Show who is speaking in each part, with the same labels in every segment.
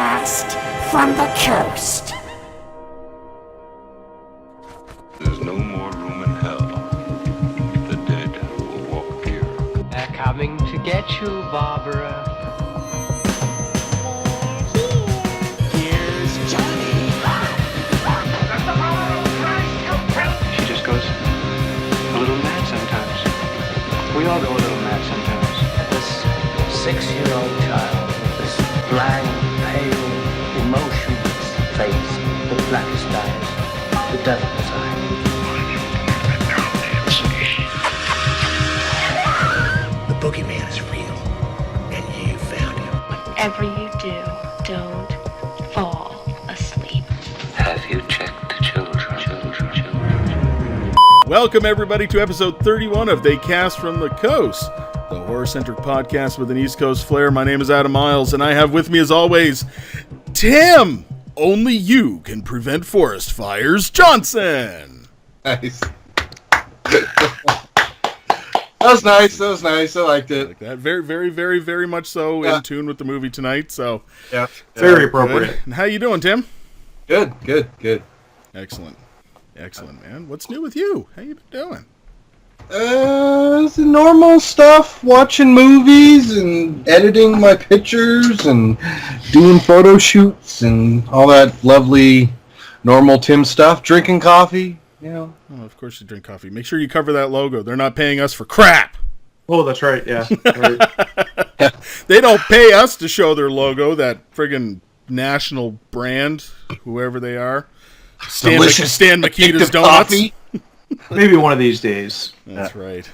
Speaker 1: podcast from the coast.
Speaker 2: There's no more room in hell. The dead will walk here.
Speaker 3: They're coming to get you, Barbara.
Speaker 1: Here's Johnny.
Speaker 3: She just goes a little mad sometimes. We all go a little mad sometimes.
Speaker 4: This 6-year-old child with this blank, pale, emotionless face, the blackest eyes, the devil's eyes.
Speaker 5: The boogeyman is real, and you found him.
Speaker 6: Whatever you do, don't fall asleep.
Speaker 4: Have you checked the children?
Speaker 7: Welcome, everybody, to episode 31 of They Cast from the Coast, the horror-centric podcast with an East Coast flair. My name is Adam Miles, and I have with me, as always, Tim! Only you can prevent forest fires, Johnson!
Speaker 8: Nice. That was nice. I liked it.
Speaker 7: Like that. Very, very, very, very much so in tune with the movie tonight, so...
Speaker 8: Yeah, very appropriate.
Speaker 7: Good. And how you doing, Tim?
Speaker 8: Good.
Speaker 7: Excellent, man. What's new with you? How you been doing?
Speaker 8: It's the normal stuff, watching movies and editing my pictures and doing photo shoots and all that lovely normal Tim stuff, drinking coffee, you know.
Speaker 7: Oh, of course you drink coffee. Make sure you cover that logo. They're not paying us for crap.
Speaker 8: Oh, that's right, yeah. Right.
Speaker 7: They don't pay us to show their logo, that friggin' national brand, whoever they are. Stan Makita's Donuts.
Speaker 8: Coffee.
Speaker 9: Maybe one of these days.
Speaker 7: That's right.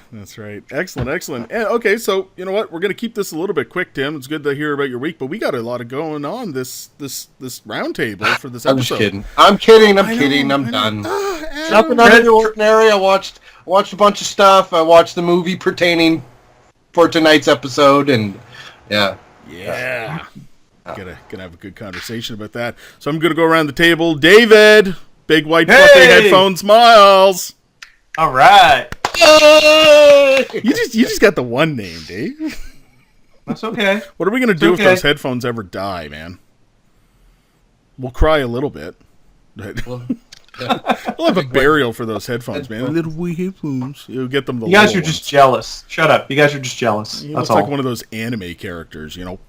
Speaker 7: Excellent. And, okay, so, you know what? We're going to keep this a little bit quick, Tim. It's good to hear about your week, but we got a lot of going on this roundtable for this episode.
Speaker 8: I'm kidding. I'm done. Nothing out of the ordinary. I watched a bunch of stuff. I watched the movie pertaining for tonight's episode, and yeah. Gonna have a good conversation about that. So I'm gonna go around the table. David, big white fluffy headphones, Miles.
Speaker 9: All right.
Speaker 7: You just got the one name, Dave.
Speaker 9: That's okay.
Speaker 7: What are we gonna do if those headphones ever die, man? We'll cry a little bit. We'll have a burial for those headphones, man. Little wee headphones. You'll get them.
Speaker 9: You guys are just jealous. Shut up. You guys are just jealous. That's all.
Speaker 7: Like one of those anime characters, you know.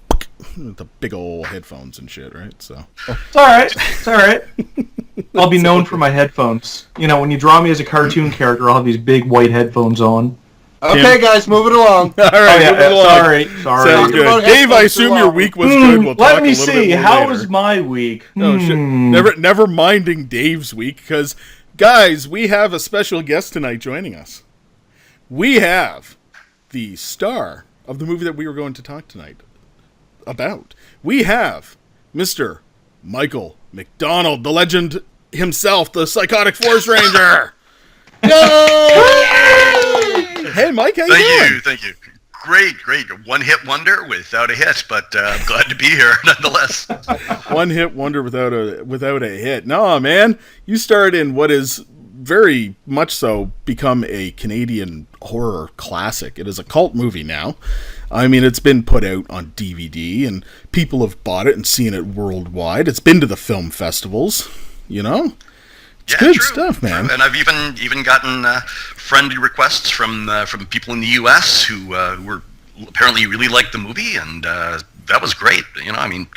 Speaker 7: With the big old headphones and shit, right? So
Speaker 9: it's all right. I'll be known for my headphones. You know, when you draw me as a cartoon character, I'll have these big white headphones on.
Speaker 8: Okay,
Speaker 7: Tim.
Speaker 8: Guys, move it along.
Speaker 7: All right, move it along.
Speaker 9: Sorry.
Speaker 7: Sounds good. Dave, I assume your week was good. We'll talk
Speaker 9: let me
Speaker 7: a little
Speaker 9: see.
Speaker 7: bit more
Speaker 9: How
Speaker 7: later.
Speaker 9: was my week?
Speaker 7: Oh, shit. Never minding Dave's week, because, guys, we have a special guest tonight joining us. We have the star of the movie that we were going to talk tonight about. We have Mr. Michael Macdonald, the legend himself, the Psychotic Forest Ranger. Yay! Hey, Mike, how you doing?
Speaker 10: Thank you. Great. One-hit wonder without a hit, but I'm glad to be here nonetheless.
Speaker 7: One-hit wonder without a hit. No, man, you starred in what is very much so become a Canadian horror classic. It is a cult movie now. I mean, it's been put out on DVD, and people have bought it and seen it worldwide. It's been to the film festivals, you know? It's good stuff, man.
Speaker 10: True. And I've even gotten friendly requests from people in the U.S. who were apparently really liked the movie, and that was great. You know, I mean,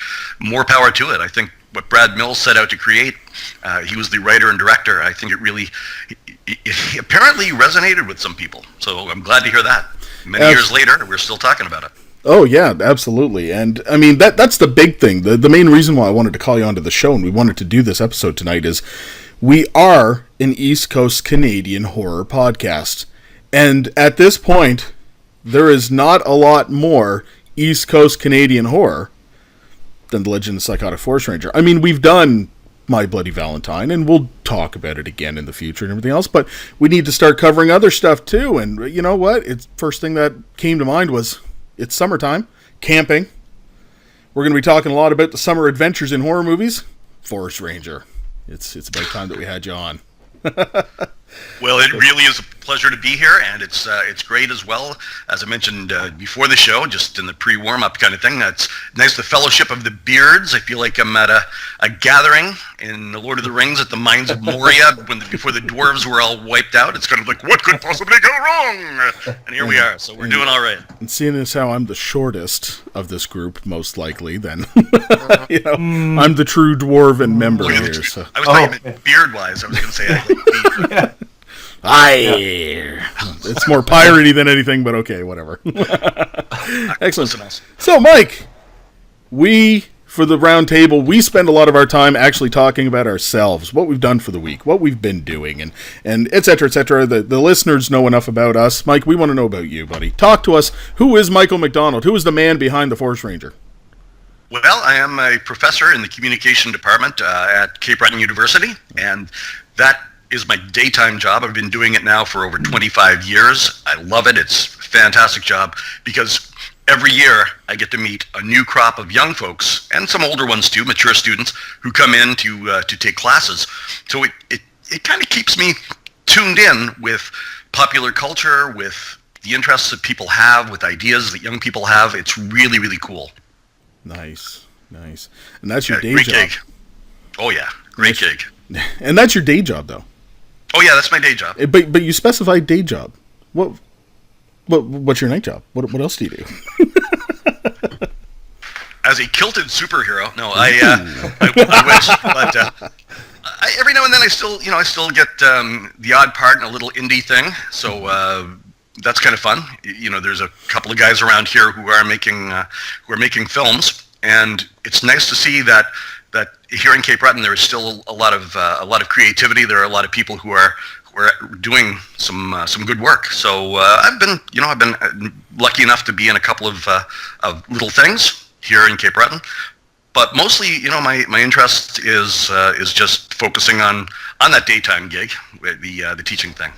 Speaker 10: more power to it. I think what Brad Mills set out to create, he was the writer and director. I think it really apparently resonated with some people. So I'm glad to hear that. Many years later, we're still talking about it.
Speaker 7: Oh, yeah, absolutely. And, I mean, that's the big thing. The main reason why I wanted to call you onto the show and we wanted to do this episode tonight is we are an East Coast Canadian horror podcast. And at this point, there is not a lot more East Coast Canadian horror than The Legend of the Psychotic Forest Ranger. I mean, we've done My Bloody Valentine, and we'll talk about it again in the future and everything else, but we need to start covering other stuff too. And you know what? First thing that came to mind was it's summertime, camping. We're going to be talking a lot about the summer adventures in horror movies. Forest Ranger. It's about time that we had you on.
Speaker 10: Well, it really is a pleasure to be here, and it's great as well. As I mentioned before the show, just in the pre-warm-up kind of thing, it's nice, the Fellowship of the Beards. I feel like I'm at a gathering in the Lord of the Rings at the Mines of Moria before the dwarves were all wiped out. It's kind of like, what could possibly go wrong? And here we are, so we're doing all right.
Speaker 7: And seeing as how I'm the shortest of this group, most likely, then, I'm the true dwarven member here. So.
Speaker 10: I was talking about beard-wise. I was going to say I
Speaker 7: It's more piratey than anything, but okay, whatever. Excellent. So, Mike, for the round table, we spend a lot of our time actually talking about ourselves, what we've done for the week, what we've been doing, and et cetera, et cetera. The listeners know enough about us. Mike, we want to know about you, buddy. Talk to us. Who is Michael Macdonald? Who is the man behind the Forest Ranger?
Speaker 10: Well, I am a professor in the communication department at Cape Breton University, and that is my daytime job. I've been doing it now for over 25 years. I love it. It's a fantastic job because every year I get to meet a new crop of young folks, and some older ones too, mature students, who come in to take classes. So it kind of keeps me tuned in with popular culture, with the interests that people have, with ideas that young people have. It's really, really cool.
Speaker 7: Nice. And that's your day
Speaker 10: great
Speaker 7: job.
Speaker 10: Gig. Oh yeah, great gig.
Speaker 7: And that's your day job, though.
Speaker 10: Oh yeah, that's my day job.
Speaker 7: But you specified day job. What's your night job? What else do you do?
Speaker 10: As a kilted superhero, no, I wish, but every now and then I still get the odd part in a little indie thing. So that's kind of fun. There's a couple of guys around here who are making films, and it's nice to see that here in Cape Breton there is still a lot of creativity. There are a lot of people who are doing some good work. So I've been lucky enough to be in a couple of little things here in Cape Breton, but mostly my interest is just focusing on that daytime gig, the teaching thing.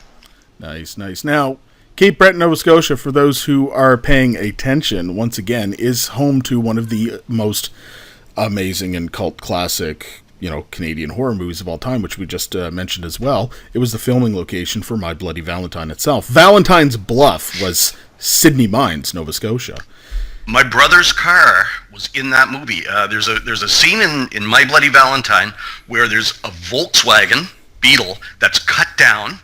Speaker 7: Nice. Now, Cape Breton, Nova Scotia, for those who are paying attention, once again, is home to one of the most amazing and cult classic, Canadian horror movies of all time, which we just mentioned as well. It was the filming location for My Bloody Valentine itself. Valentine's Bluff was Sydney Mines, Nova Scotia.
Speaker 10: My brother's car was in that movie. There's a scene in My Bloody Valentine where there's a Volkswagen Beetle that's cut down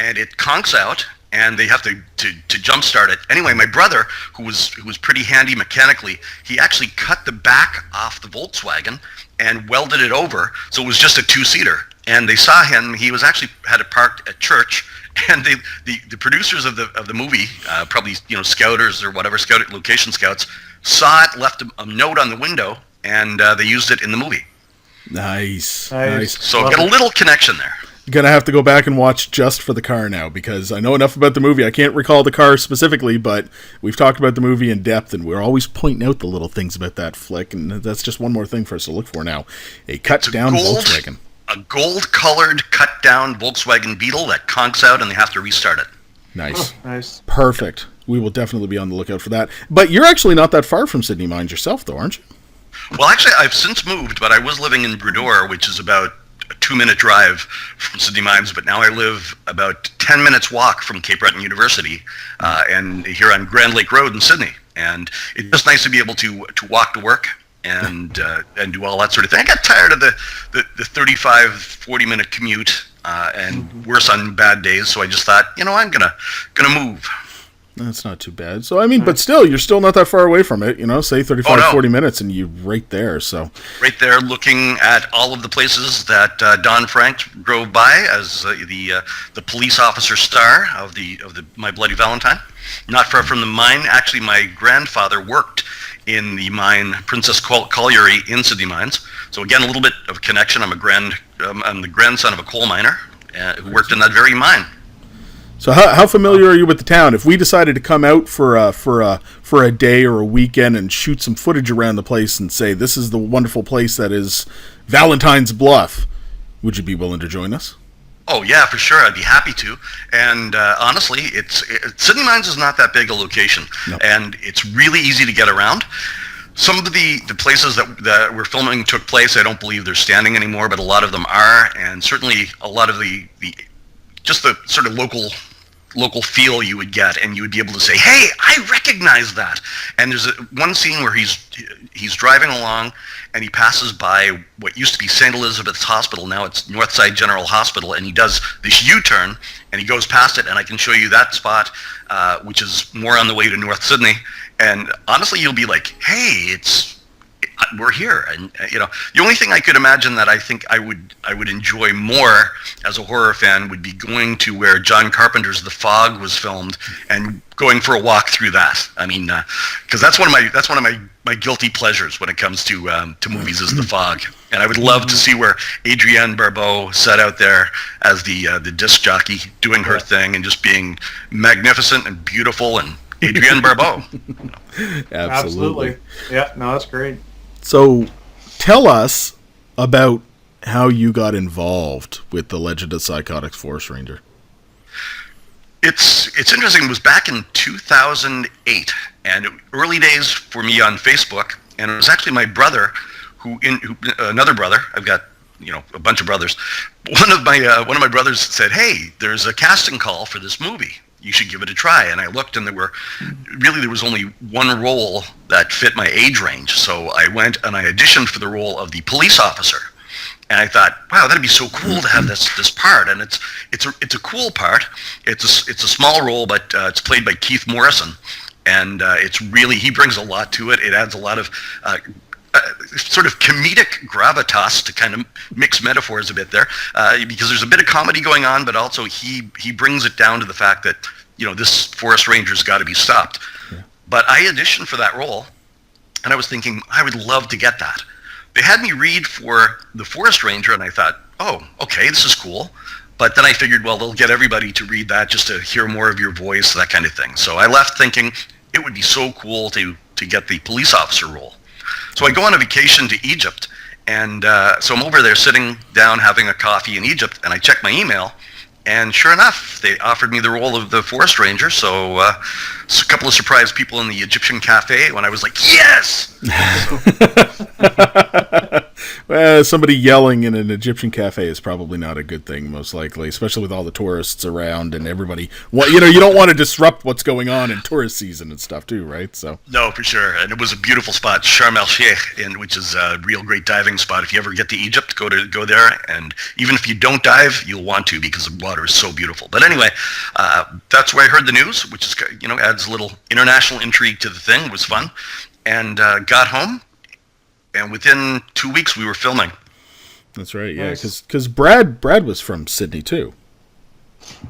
Speaker 10: and it conks out, and they have to jumpstart it. Anyway, my brother, who was pretty handy mechanically, he actually cut the back off the Volkswagen and welded it over, so it was just a two-seater. And they saw him. He was actually had it parked at church, and the producers of the movie, probably scouters or whatever, location scouts, saw it, left a note on the window, and they used it in the movie.
Speaker 7: Nice.
Speaker 10: So I've got a little connection there.
Speaker 7: Gonna have to go back and watch just for the car now, because I know enough about the movie. I can't recall the car specifically, but we've talked about the movie in depth, and we're always pointing out the little things about that flick, and that's just one more thing for us to look for now. A cut-down Volkswagen.
Speaker 10: A gold-colored, cut-down Volkswagen Beetle that conks out, and they have to restart it.
Speaker 7: Nice.
Speaker 9: Nice.
Speaker 7: Perfect. We will definitely be on the lookout for that. But you're actually not that far from Sydney Mines yourself, though, aren't you?
Speaker 10: Well, actually, I've since moved, but I was living in Bredor, which is about a 2-minute drive from Sydney Mines, but now I live about 10 minutes walk from Cape Breton University, and here on Grand Lake Road in Sydney. And it's just nice to be able to walk to work and do all that sort of thing. I got tired of the 35, 40-minute commute, and worse on bad days, so I just thought, I'm gonna move.
Speaker 7: That's not too bad. So, but still, you're still not that far away from it, say 35, 40 minutes, and you're right there, so.
Speaker 10: Right there, looking at all of the places that Don Frank drove by as the police officer star of the My Bloody Valentine. Not far from the mine. Actually, my grandfather worked in the mine Princess Colliery in Sydney Mines. So again, a little bit of connection. I'm the grandson of a coal miner who worked in that very mine.
Speaker 7: So how familiar are you with the town? If we decided to come out for a day or a weekend and shoot some footage around the place and say, this is the wonderful place that is Valentine's Bluff, would you be willing to join us?
Speaker 10: Oh yeah, for sure. I'd be happy to. And honestly, Sydney Mines is not that big a location, and it's really easy to get around. Some of the places that where filming took place, I don't believe they're standing anymore, but a lot of them are, and certainly a lot of the just the sort of local feel you would get, and you would be able to say, "Hey, I recognize that." And there's one scene where he's driving along, and he passes by what used to be St. Elizabeth's Hospital. Now it's Northside General Hospital, and he does this U-turn, and he goes past it, and I can show you that spot, which is more on the way to North Sydney. And honestly, you'll be like, "Hey, we're here." And the only thing I could imagine that I think I would enjoy more as a horror fan would be going to where John Carpenter's The Fog was filmed and going for a walk through that. I mean, because that's one of my guilty pleasures when it comes to movies is The Fog. And I would love to see where Adrienne Barbeau sat out there as the disc jockey doing her thing and just being magnificent and beautiful, and Adrienne Barbeau.
Speaker 7: Absolutely.
Speaker 9: Yeah, no, that's great.
Speaker 7: So, tell us about how you got involved with the Legend of Psychotic Forest Ranger.
Speaker 10: It's interesting. It was back in 2008, and early days for me on Facebook. And it was actually my brother, another brother. I've got a bunch of brothers. One of my brothers said, "Hey, there's a casting call for this movie. You should give it a try." And I looked, and there was only one role that fit my age range. So I went and I auditioned for the role of the police officer. And I thought, wow, that'd be so cool to have this part. And it's a cool part. It's a small role, but it's played by Keith Morrison, and he brings a lot to it. It adds a lot of sort of comedic gravitas, to kind of mix metaphors a bit there, because there's a bit of comedy going on, but also he brings it down to the fact that this forest ranger's got to be stopped. Yeah. But I auditioned for that role, and I was thinking I would love to get that. They had me read for the forest ranger, and I thought, oh, okay, this is cool. But then I figured, well, they'll get everybody to read that just to hear more of your voice, that kind of thing. So I left thinking it would be so cool to get the police officer role. So I go on a vacation to Egypt, and so I'm over there sitting down having a coffee in Egypt, and I check my email, and sure enough, they offered me the role of the forest ranger. So a couple of surprised people in the Egyptian cafe when I was like, yes!
Speaker 7: Well, somebody yelling in an Egyptian cafe is probably not a good thing, most likely, especially with all the tourists around and everybody. You don't want to disrupt what's going on in tourist season and stuff too, right? So
Speaker 10: no, for sure. And it was a beautiful spot, Sharm el Sheikh, which is a real great diving spot. If you ever get to Egypt, go there. And even if you don't dive, you'll want to, because the water is so beautiful. But anyway, that's where I heard the news, which is adds a little international intrigue to the thing. It was fun, and got home. And within 2 weeks, we were filming.
Speaker 7: That's right, yeah. Because Brad was from Sydney too,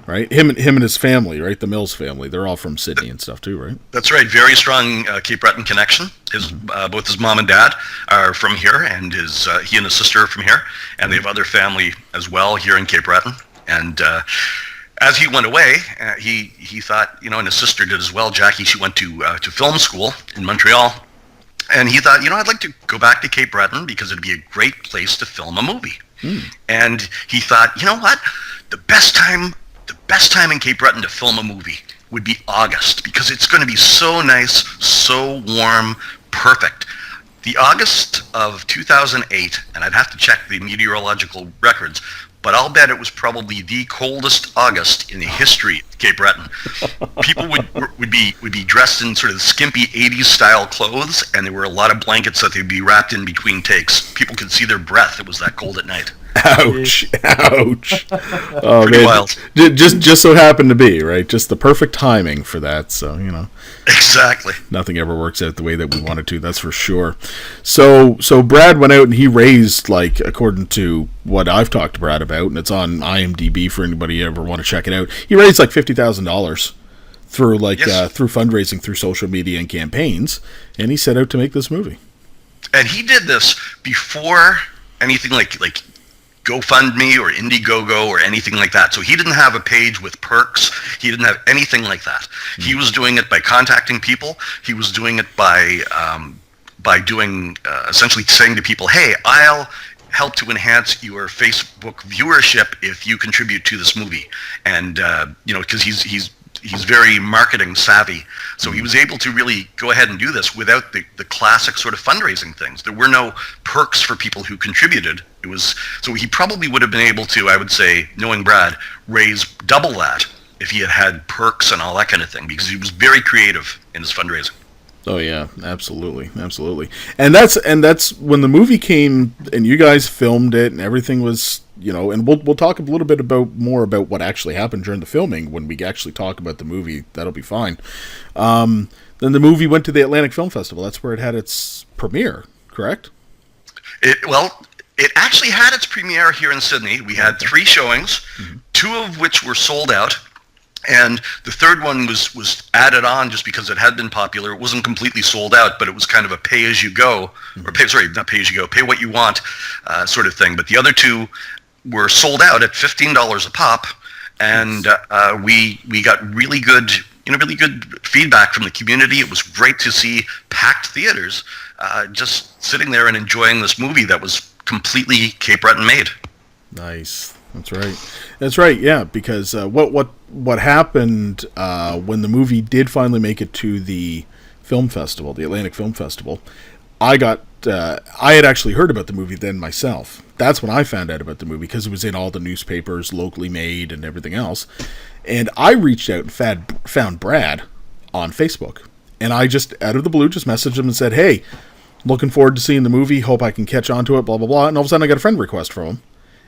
Speaker 7: right? Him and his family, right? The Mills family, they're all from Sydney and stuff too, right?
Speaker 10: That's right. Very strong Cape Breton connection. Both his mom and dad are from here, and he and his sister are from here, and they have other family as well here in Cape Breton. And as he went away, he thought, and his sister did as well. Jackie, she went to film school in Montreal. And he thought, I'd like to go back to Cape Breton because it'd be a great place to film a movie. And he thought, you know what? The best time in Cape Breton to film a movie would be August, because it's going to be so nice, so warm, perfect. The August of 2008, and I'd have to check the meteorological records, but I'll bet it was probably the coldest August in the history of Cape Breton. People would be dressed in sort of skimpy 80s style clothes, and there were a lot of blankets that they'd be wrapped in between takes. People could see their breath. It was that cold at night.
Speaker 7: Ouch! Oh,
Speaker 10: pretty wild.
Speaker 7: Just so happened to be, right? Just the perfect timing for that. So
Speaker 10: exactly.
Speaker 7: Nothing ever works out the way that we wanted to. That's for sure. So Brad went out and he raised, according to what I've talked to Brad about, and it's on IMDb for anybody who ever want to check it out. He raised $50,000 through through fundraising, through social media and campaigns, and he set out to make this movie.
Speaker 10: And he did this before anything like GoFundMe or Indiegogo or anything like that. So he didn't have a page with perks. He didn't have anything like that. He was doing it by contacting people. He was doing it by doing essentially saying to people, "Hey, I'll help to enhance your Facebook viewership if you contribute to this movie." And because he's he's very marketing savvy, so he was able to really go ahead and do this without the classic sort of fundraising things. There were no perks for people who contributed. It was so he probably would have been able to, I would say, knowing Brad, raise double that if he had perks and all that kind of thing, because he was very creative in his fundraising.
Speaker 7: Oh yeah, absolutely. And that's when the movie came and you guys filmed it and everything was, and we'll talk a little bit more about what actually happened during the filming when we actually talk about the movie. That'll be fine. Then the movie went to the Atlantic Film Festival. That's where it had its premiere, correct?
Speaker 10: It actually had its premiere here in Sydney. We had 3 showings, 2 of which were sold out. And the third one was added on just because it had been popular. It wasn't completely sold out, but it was kind of a pay-as-you-go, not pay-as-you-go, pay what you want sort of thing. But the other 2 were sold out at $15 a pop, and we got really good feedback from the community. It was great to see packed theaters just sitting there and enjoying this movie that was completely Cape Breton made.
Speaker 7: Nice. That's right. Yeah, because what happened when the movie did finally make it to the film festival, the Atlantic Film Festival, I had actually heard about the movie then myself. That's when I found out about the movie, because it was in all the newspapers, locally made and everything else. And I reached out and found Brad on Facebook, and I just out of the blue just messaged him and said, "Hey, looking forward to seeing the movie. Hope I can catch on to it. Blah blah blah." And all of a sudden, I got a friend request from him.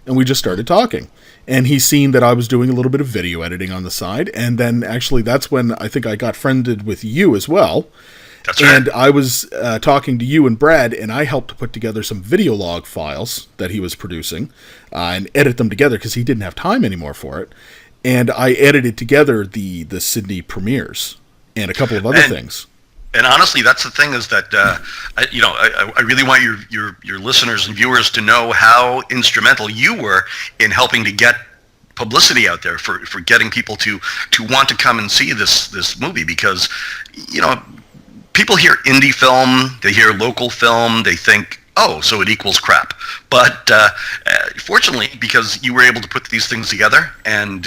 Speaker 7: And we just started talking. And he's seen that I was doing a little bit of video editing on the side. And then actually that's when I think I got friended with you as well.
Speaker 10: That's right.
Speaker 7: And I was talking to you and Brad, and I helped to put together some video log files that he was producing and edit them together because he didn't have time anymore for it. And I edited together the Sydney premieres and a couple of other things.
Speaker 10: And honestly, that's the thing is that, I really want your listeners and viewers to know how instrumental you were in helping to get publicity out there for getting people to want to come and see this movie, because, people hear indie film, they hear local film, they think, oh, so it equals crap. But fortunately, because you were able to put these things together and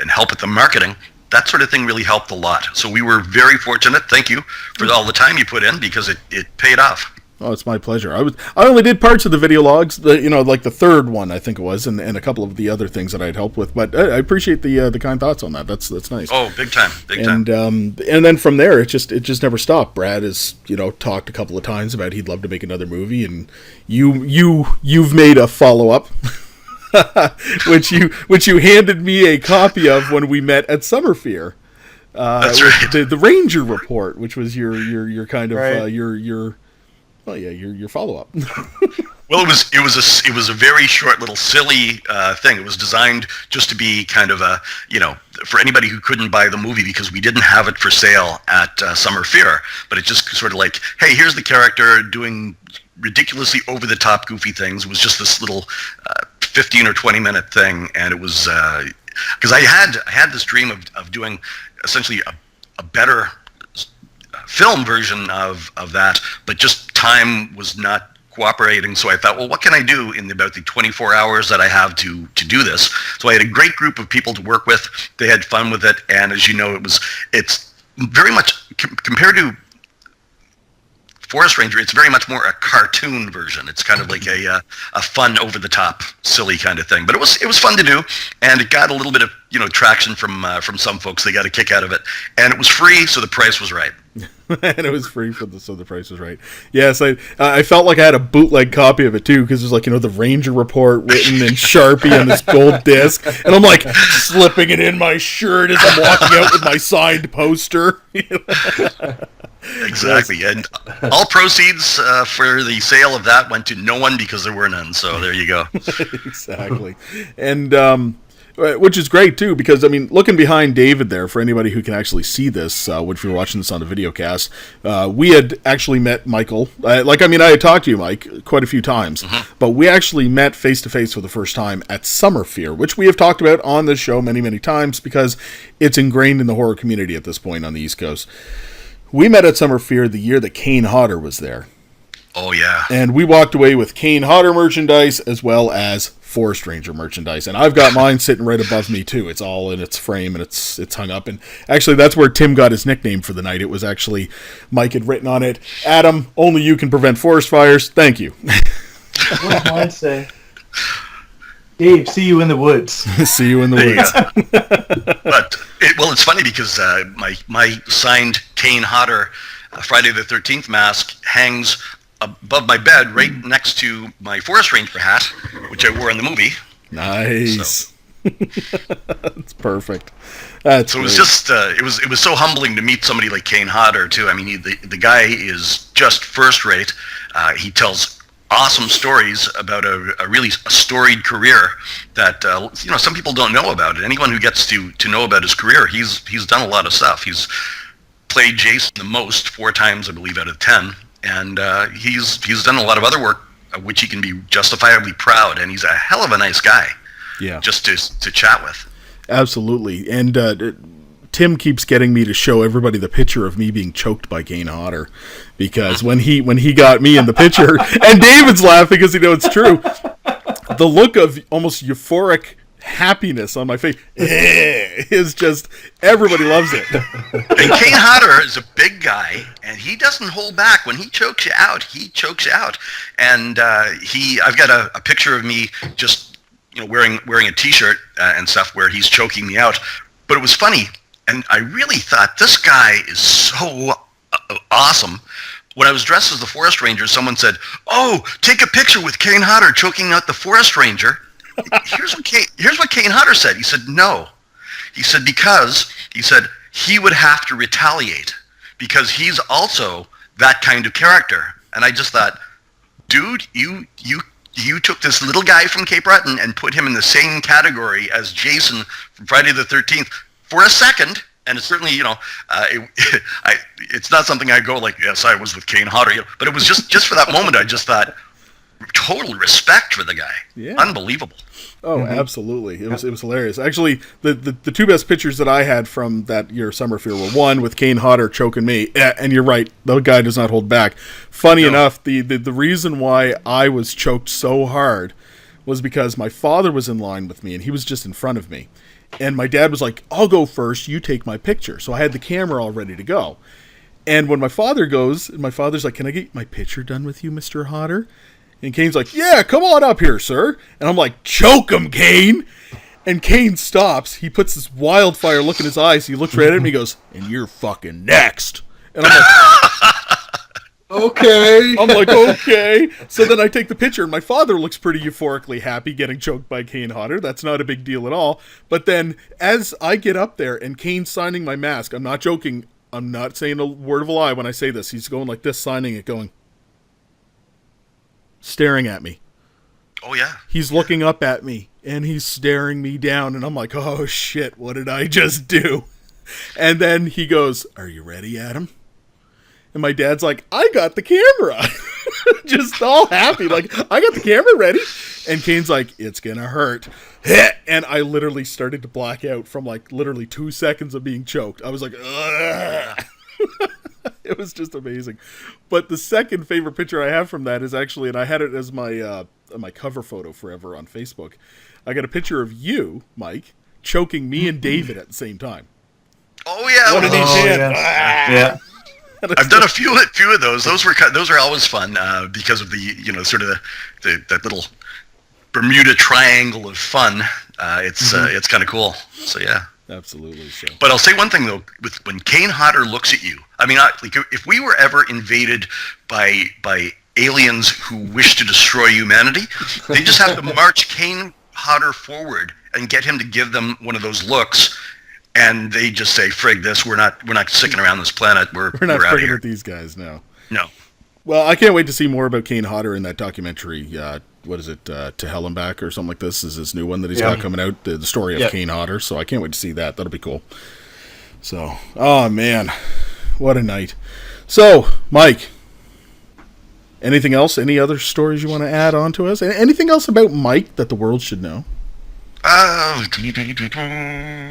Speaker 10: help with the marketing, that sort of thing really helped a lot. So we were very fortunate. Thank you for all the time you put in, because it paid off.
Speaker 7: Oh, it's my pleasure. I only did parts of the video logs, like the third one, I think it was, and a couple of the other things that I'd helped with. But I appreciate the kind thoughts on that. That's nice.
Speaker 10: Oh, big time.
Speaker 7: And then from there, it just never stopped. Brad has talked a couple of times about he'd love to make another movie, and you've made a follow up. which you handed me a copy of when we met at Summer Fear.
Speaker 10: That's right.
Speaker 7: The Ranger report, which was your kind of
Speaker 9: right.
Speaker 7: your follow up.
Speaker 10: Well, it was a very short little silly thing. It was designed just to be kind of a for anybody who couldn't buy the movie because we didn't have it for sale at Summer Fear. But it just sort of like, hey, here's the character doing ridiculously over the top goofy things. It was just this little 15 or 20 minute thing, and it was because I had this dream of doing essentially a better film version of that, but just time was not cooperating. So I thought, well, what can I do in about the 24 hours that I have to do this? So I had a great group of people to work with. They had fun with it, and as you know, it's very much compared to Forest Ranger, it's very much more a cartoon version. It's kind of like a fun, over-the-top, silly kind of thing. But it was fun to do, and it got a little bit of traction from some folks. They got a kick out of it, and it was free, so the price was right.
Speaker 7: And it was free so the price was right. Yes, I felt like I had a bootleg copy of it too, because there's the Ranger report written in Sharpie on this gold disc, and I'm like slipping it in my shirt as I'm walking out with my signed poster.
Speaker 10: Exactly, and all proceeds for the sale of that went to no one because there were none. So there you go.
Speaker 7: Exactly, and which is great too, because looking behind David there, for anybody who can actually see this, if you're watching this on the video cast, we had actually met Michael. I had talked to you, Mike, quite a few times, but we actually met face to face for the first time at Summer Fear, which we have talked about on this show many, many times because it's ingrained in the horror community at this point on the East Coast. We met at Summer Fear the year that Kane Hodder was there.
Speaker 10: Oh, yeah.
Speaker 7: And we walked away with Kane Hodder merchandise as well as Forest Ranger merchandise, and I've got mine sitting right above me too. It's all in its frame and it's hung up, and actually that's where Tim got his nickname for the night. It was actually Mike had written on it, "Adam, only you can prevent forest fires. Thank you."
Speaker 9: What did mine say? Dave, see you in the woods.
Speaker 7: See you in the woods.
Speaker 10: But it's funny because my signed Kane Hodder Friday the 13th mask hangs above my bed right next to my Forest Ranger hat, which I wore in the movie.
Speaker 7: Nice. So. That's perfect. That's
Speaker 10: so it was just it was so humbling to meet somebody like Kane Hodder too. I mean, the guy is just first rate. He tells awesome stories about a really storied career that some people don't know about it. Anyone who gets to know about his career, he's done a lot of stuff. He's played Jason the most, 4 times I believe out of 10. And he's done a lot of other work of which he can be justifiably proud, and he's a hell of a nice guy.
Speaker 7: Yeah,
Speaker 10: just to chat with. Absolutely,
Speaker 7: and Tim keeps getting me to show everybody the picture of me being choked by Kane Hodder, because when he got me in the picture, and David's laughing because he knows it's true. The look of almost euphoric happiness on my face is just, everybody loves it.
Speaker 10: And Kane Hodder is a big guy, and he doesn't hold back. When he chokes you out, he chokes you out. And I've got a picture of me just wearing a t-shirt and stuff where he's choking me out. But it was funny, and I really thought, this guy is so awesome. When I was dressed as the Forest Ranger, someone said, "Oh, take a picture with Kane Hodder choking out the Forest Ranger." Here's what Kane Hodder said. He said, "No." He said, because he would have to retaliate because he's also that kind of character. And I just thought, dude, you took this little guy from Cape Breton and put him in the same category as Jason from Friday the 13th for a second. And it's certainly, it's not something I go like, yes, I was with Kane Hodder. But it was just for that moment, I just thought, total respect for the guy. Yeah. Unbelievable.
Speaker 7: Oh, absolutely. It was hilarious. Actually, the 2 best pictures that I had from that year Summer Fear were one with Kane Hodder choking me, and you're right, the guy does not hold back. Funny enough, the reason why I was choked so hard was because my father was in line with me, and he was just in front of me. And my dad was like, "I'll go first, you take my picture." So I had the camera all ready to go. And when my father goes, my father's like, "Can I get my picture done with you, Mr. Hodder?" And Kane's like, "Yeah, come on up here, sir." And I'm like, "Choke him, Kane." And Kane stops. He puts this wildfire look in his eyes. He looks right at me. He goes, "And you're fucking next." And I'm like,
Speaker 8: okay.
Speaker 7: I'm like, okay. So then I take the picture, and my father looks pretty euphorically happy getting choked by Kane Hodder. That's not a big deal at all. But then as I get up there and Kane's signing my mask, I'm not joking. I'm not saying a word of a lie when I say this. He's going like this, signing it, going, staring at me.
Speaker 10: Oh, yeah.
Speaker 7: He's looking up at me, and he's staring me down, and I'm like, oh, shit, what did I just do? And then he goes, "Are you ready, Adam?" And my dad's like, "I got the camera." Just all happy, like, "I got the camera ready." And Kane's like, "It's gonna hurt." And I literally started to black out from, like, literally 2 seconds of being choked. I was like, ugh. It was just amazing. But the second favorite picture I have from that is actually, and I had it as my cover photo forever on Facebook. I got a picture of you, Mike, choking me and David at the same time.
Speaker 10: Oh yeah,
Speaker 7: one of these hands.
Speaker 9: Yeah.
Speaker 10: I've done a few of those. Those are always fun because of the sort of that little Bermuda Triangle of fun. It's kind of cool. So yeah.
Speaker 7: Absolutely. So.
Speaker 10: But I'll say one thing though: when Kane Hodder looks at you, I mean, if we were ever invaded by aliens who wish to destroy humanity, they just have to march Kane Hodder forward and get him to give them one of those looks, and they just say, "Frig this! We're not sticking around this planet. We're
Speaker 7: not
Speaker 10: out of
Speaker 7: frigging
Speaker 10: here."
Speaker 7: with these guys now.
Speaker 10: No.
Speaker 7: Well, I can't wait to see more about Kane Hodder in that documentary. What is it? To Hell and Back or something like this is his new one that he's got coming out. The story of Kane Hodder. So I can't wait to see that. That'll be cool. So, oh man, what a night. So, Mike, anything else? Any other stories you want to add on to us? Anything else about Mike that the world should know? You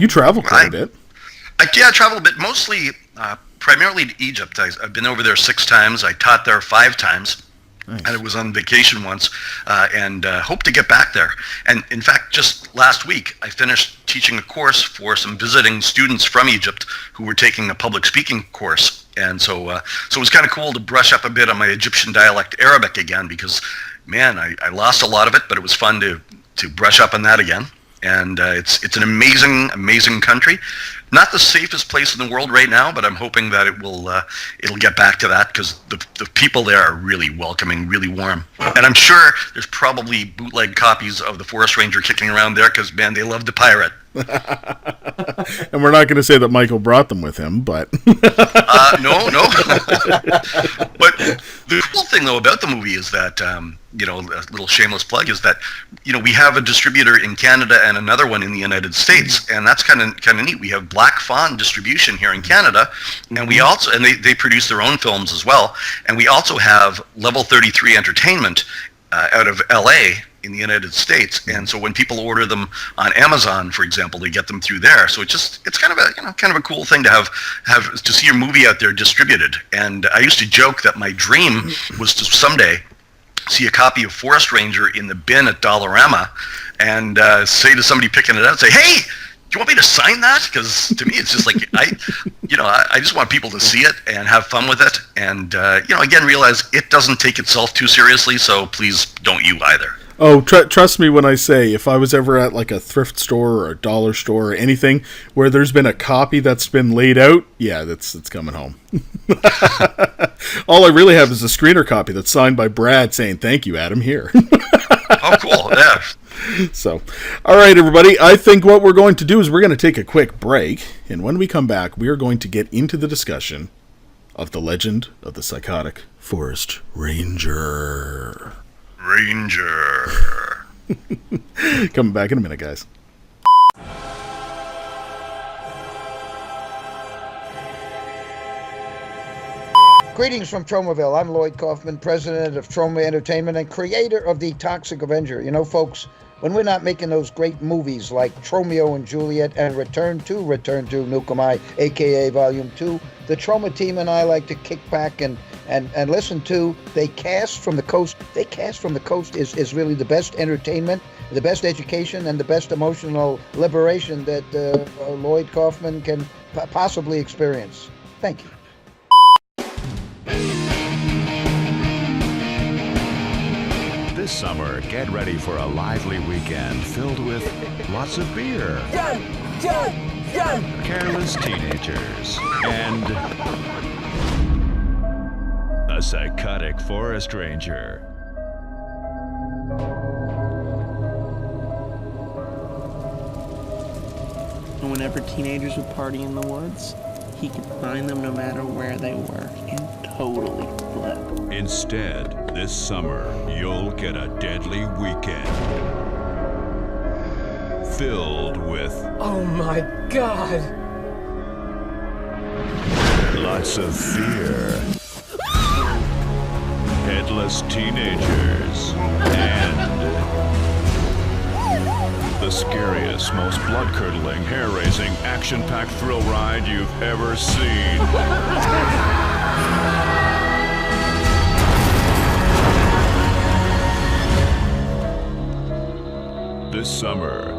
Speaker 7: travel quite a bit.
Speaker 10: I travel a bit, mostly, primarily to Egypt. I've been over there 6 times. I taught there 5 times.
Speaker 7: Nice.
Speaker 10: And it was on vacation once, and hope to get back there. And in fact, just last week, I finished teaching a course for some visiting students from Egypt who were taking a public speaking course. And so it was kind of cool to brush up a bit on my Egyptian dialect Arabic again, because, man, I lost a lot of it, but it was fun to brush up on that again. And it's an amazing country. Not the safest place in the world right now, but I'm hoping that it'll get back to that, because the people there are really welcoming, really warm. And I'm sure there's probably bootleg copies of The Forest Ranger kicking around there, because, man, they love to pirate.
Speaker 7: And we're not going to say that Michael brought them with him, but...
Speaker 10: No. But the cool thing, though, about the movie is that, a little shameless plug, is that, we have a distributor in Canada and another one in the United States, and that's kind of neat. We have Black Fawn Distribution here in Canada, and we also, and they produce their own films as well, and we also have Level 33 Entertainment out of LA in the United States, and so when people order them on Amazon, for example, they get them through there. So it's kind of a cool thing to have to see your movie out there distributed. And I used to joke that my dream was to someday see a copy of Forest Ranger in the bin at Dollarama, and say to somebody picking it up, say, "Hey, do you want me to sign that?" Because to me, it's just like I just want people to see it and have fun with it, and again, realize it doesn't take itself too seriously. So please don't you either.
Speaker 7: Oh, trust me when I say, if I was ever at like a thrift store or a dollar store or anything where there's been a copy that's been laid out, yeah, it's coming home. All I really have is a screener copy that's signed by Brad saying, "Thank you, Adam, here."
Speaker 10: Oh, cool, yeah.
Speaker 7: So, all right, everybody, I think what we're going to do is we're going to take a quick break, and when we come back, we are going to get into the discussion of the legend of the Psychotic Forest Ranger. Coming back in a minute, guys.
Speaker 11: Greetings from Tromaville. I'm Lloyd Kaufman, president of Troma Entertainment and creator of the Toxic Avenger. Folks, when we're not making those great movies like Tromeo and Juliet and Return to Nukamai, aka Volume 2, the Troma team and I like to kick back and listen to They Cast from the Coast. They Cast from the Coast is really the best entertainment, the best education, and the best emotional liberation that Lloyd Kaufman can possibly experience. Thank you.
Speaker 12: This summer, get ready for a lively weekend filled with lots of beer, careless teenagers, and a psychotic forest ranger.
Speaker 13: And whenever teenagers would party in the woods, he could find them no matter where they were and totally flip.
Speaker 12: Instead, this summer, you'll get a deadly weekend filled with...
Speaker 14: Oh my God!
Speaker 12: Lots of fear, headless teenagers, and the scariest, most blood-curdling, hair-raising, action-packed thrill ride you've ever seen. This summer,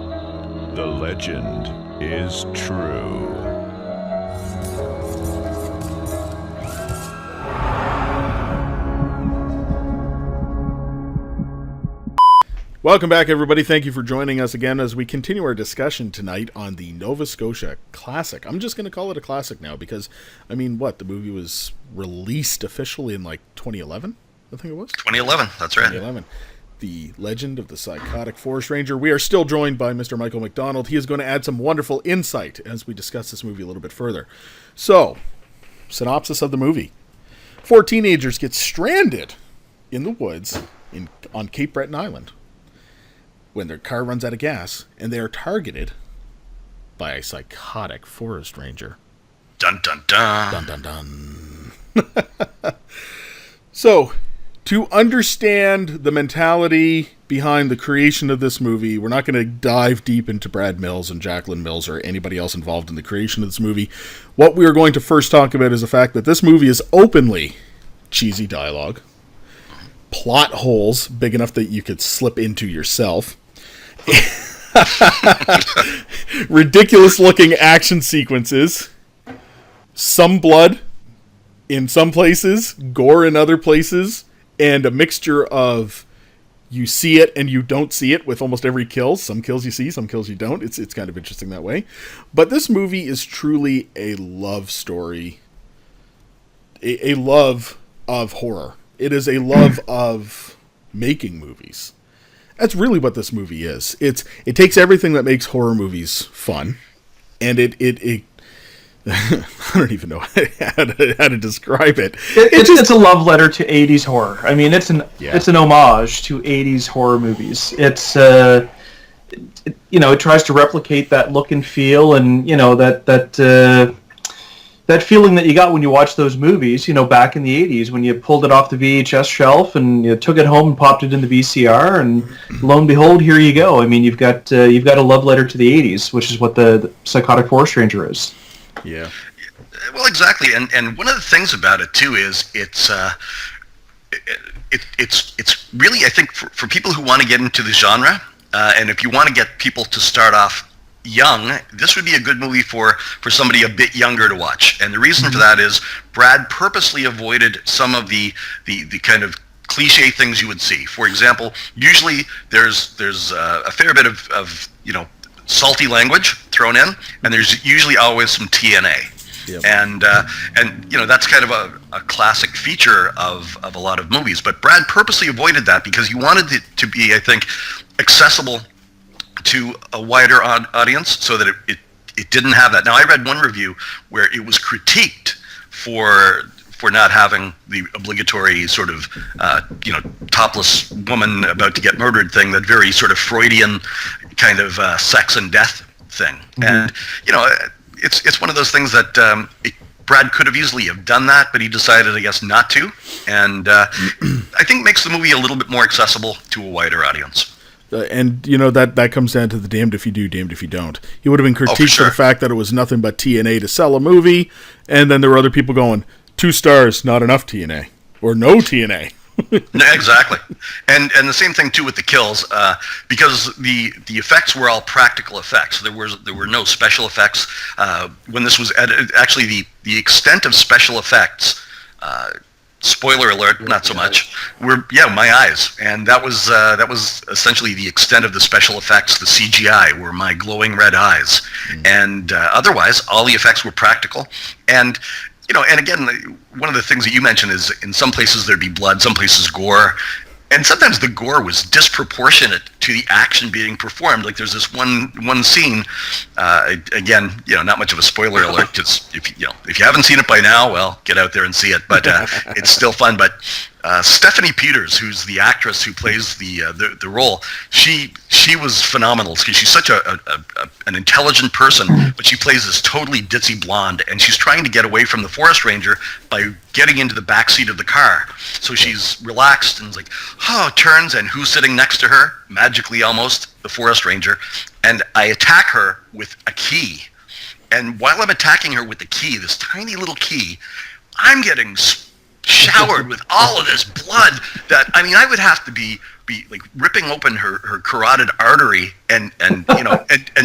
Speaker 12: the legend is true.
Speaker 7: Welcome back, everybody. Thank you for joining us again as we continue our discussion tonight on the Nova Scotia classic. I'm just going to call it a classic now because, the movie was released officially in 2011, I think it was?
Speaker 10: 2011, that's right.
Speaker 7: 2011. The Legend of the Psychotic Forest Ranger. We are still joined by Mr. Michael Macdonald. He is going to add some wonderful insight as we discuss this movie a little bit further. So, synopsis of the movie. 4 teenagers get stranded in the woods on Cape Breton Island when their car runs out of gas, and they are targeted by a psychotic forest ranger.
Speaker 10: Dun dun dun.
Speaker 7: Dun dun dun. So, to understand the mentality behind the creation of this movie, we're not going to dive deep into Brad Mills and Jacqueline Mills or anybody else involved in the creation of this movie. What we are going to first talk about is the fact that this movie is openly cheesy dialogue. plot holes big enough that you could slip into yourself. Ridiculous looking action sequences. Some blood in some places, gore in other places, and a mixture of you see it and you don't see it with almost every kill. Some kills you see, some kills you don't. It's kind of interesting that way. But this movie is truly a love story. A love of horror. It is a love of making movies. That's really what this movie is. It takes everything that makes horror movies fun, and it I don't even know how to describe it.
Speaker 9: It's a love letter to 80s horror. I mean, it's an homage to 80s horror movies. It's it tries to replicate that look and feel, and that feeling that you got when you watched those movies, back in the 80s when you pulled it off the VHS shelf and you took it home and popped it in the VCR, and lo and behold, here you go. I mean, you've got a love letter to the 80s, which is what the Psychotic Forest Ranger is.
Speaker 7: Yeah.
Speaker 10: Well, exactly, and one of the things about it too is it's really, I think, for people who want to get into the genre, and if you want to get people to start off young, this would be a good movie for somebody a bit younger to watch. And the reason for that is Brad purposely avoided some of the kind of cliche things you would see. For example, usually there's a fair bit of salty language thrown in, and there's usually always some TNA. Yep. And that's kind of a classic feature of a lot of movies. But Brad purposely avoided that because he wanted it to be, I think, accessible to a wider audience, so that it didn't have that. Now, I read one review where it was critiqued for not having the obligatory sort of topless woman about to get murdered thing, that very sort of Freudian kind of sex and death thing. Mm-hmm. And it's one of those things that Brad could have easily have done that, but he decided, I guess, not to. And I think makes the movie a little bit more accessible to a wider audience.
Speaker 7: And that comes down to the damned if you do, damned if you don't. He would have been critiqued for the fact that it was nothing but TNA to sell a movie, and then there were other people going, 2 stars, not enough TNA, or no TNA.
Speaker 10: Exactly, and the same thing too with the kills, because the effects were all practical effects. There were no special effects when this was edited. Actually, the extent of special effects. Spoiler alert, not so much. My eyes, and that was essentially the extent of the special effects. The CGI were my glowing red eyes, and otherwise all the effects were practical. And and again, one of the things that you mentioned is in some places there'd be blood, some places gore. And sometimes the gore was disproportionate to the action being performed. Like there's this one scene, again, not much of a spoiler alert. Just if you haven't seen it by now, well, get out there and see it. But it's still fun. But Stephanie Peters, who's the actress who plays the role, she was phenomenal because she's such an intelligent person, but she plays this totally ditzy blonde, and she's trying to get away from the forest ranger by getting into the back seat of the car. So she's relaxed and turns, and who's sitting next to her? Magically, almost, the forest ranger. And I attack her with a key. And while I'm attacking her with the key, this tiny little key, I'm getting showered with all of this blood that, I mean, I would have to be like ripping open her carotid artery and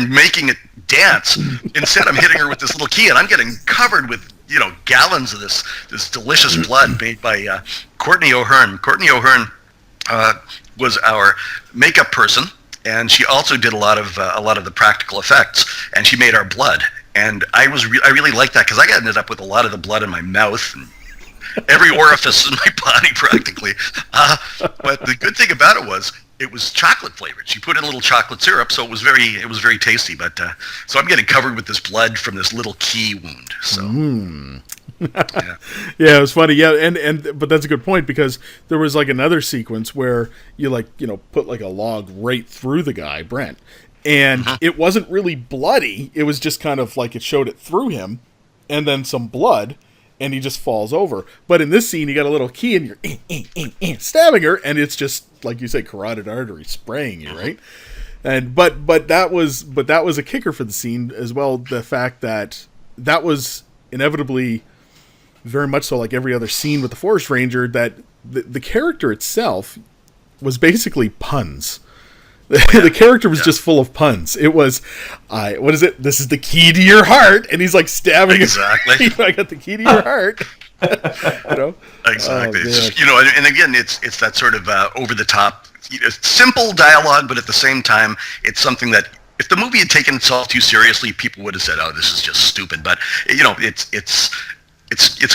Speaker 10: making it dance. Instead, I'm hitting her with this little key, and I'm getting covered with gallons of this delicious blood made by Courtney O'Hearn. Courtney O'Hearn was our makeup person, and she also did a lot of the practical effects, and she made our blood. And I really liked that because I ended up with a lot of the blood in my mouth and every orifice in my body practically. But the good thing about it was chocolate flavored. She put in a little chocolate syrup, so it was very tasty. But so I'm getting covered with this blood from this little key wound. So.
Speaker 7: Yeah, it was funny. Yeah, but that's a good point because there was like another sequence where you put like a log right through the guy, Brent, and it wasn't really bloody. It was just kind of like it showed it through him, and then some blood, and he just falls over. But in this scene, you got a little key, and you're stabbing her, and it's just like you say, carotid artery spraying you, right? And but that was a kicker for the scene as well. The fact that was inevitably very much so like every other scene with the Forest Ranger, that the character itself was basically puns. The character was just full of puns. It was, what is it? This is the key to your heart, and he's like stabbing.
Speaker 10: Exactly.
Speaker 7: I got the key to your heart. You know.
Speaker 10: Exactly.
Speaker 7: Oh,
Speaker 10: It's just, you know, and again, it's that sort of over the top, simple dialogue, but at the same time, it's something that if the movie had taken itself too seriously, people would have said, "Oh, this is just stupid." But you know, it's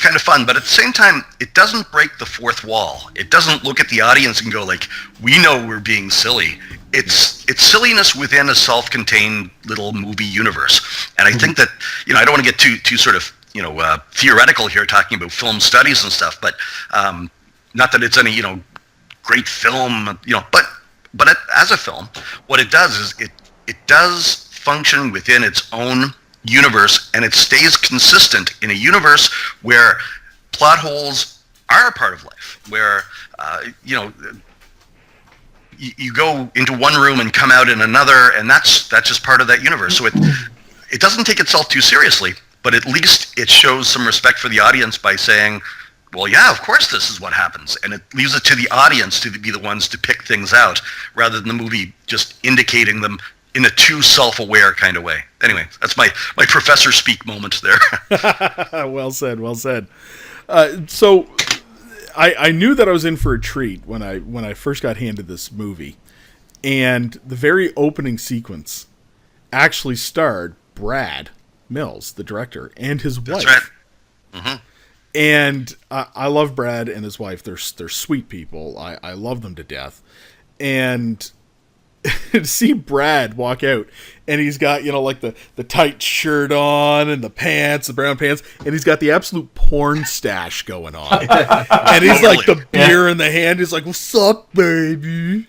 Speaker 10: kind of fun, but at the same time, it doesn't break the fourth wall. It doesn't look at the audience and go like, "We know we're being silly." It's silliness within a self-contained little movie universe, and I think that, you know, I don't want to get too sort of, you know, theoretical here, talking about film studies and stuff, but not that it's any, you know, great film, you know, but as a film, what it does is it does function within its own universe, and it stays consistent in a universe where plot holes are a part of life, where you know, you go into one room and come out in another, and that's just part of that universe. So it doesn't take itself too seriously, but at least it shows some respect for the audience by saying, well, yeah, of course this is what happens, and it leaves it to the audience to be the ones to pick things out, rather than the movie just indicating them in a too self-aware kind of way. Anyway, that's my professor speak moment there.
Speaker 7: Well said, well said. So I knew that I was in for a treat when I first got handed this movie, and the very opening sequence actually starred Brad Mills, the director, and his wife.
Speaker 10: That's right. Mm-hmm.
Speaker 7: And I love Brad and his wife. They're sweet people. I love them to death. And to see Brad walk out, and he's got, you know, like the tight shirt on and the pants, the brown pants, and he's got the absolute porn stash going on. And he's like the beer in the hand. He's like, "What's up, baby?"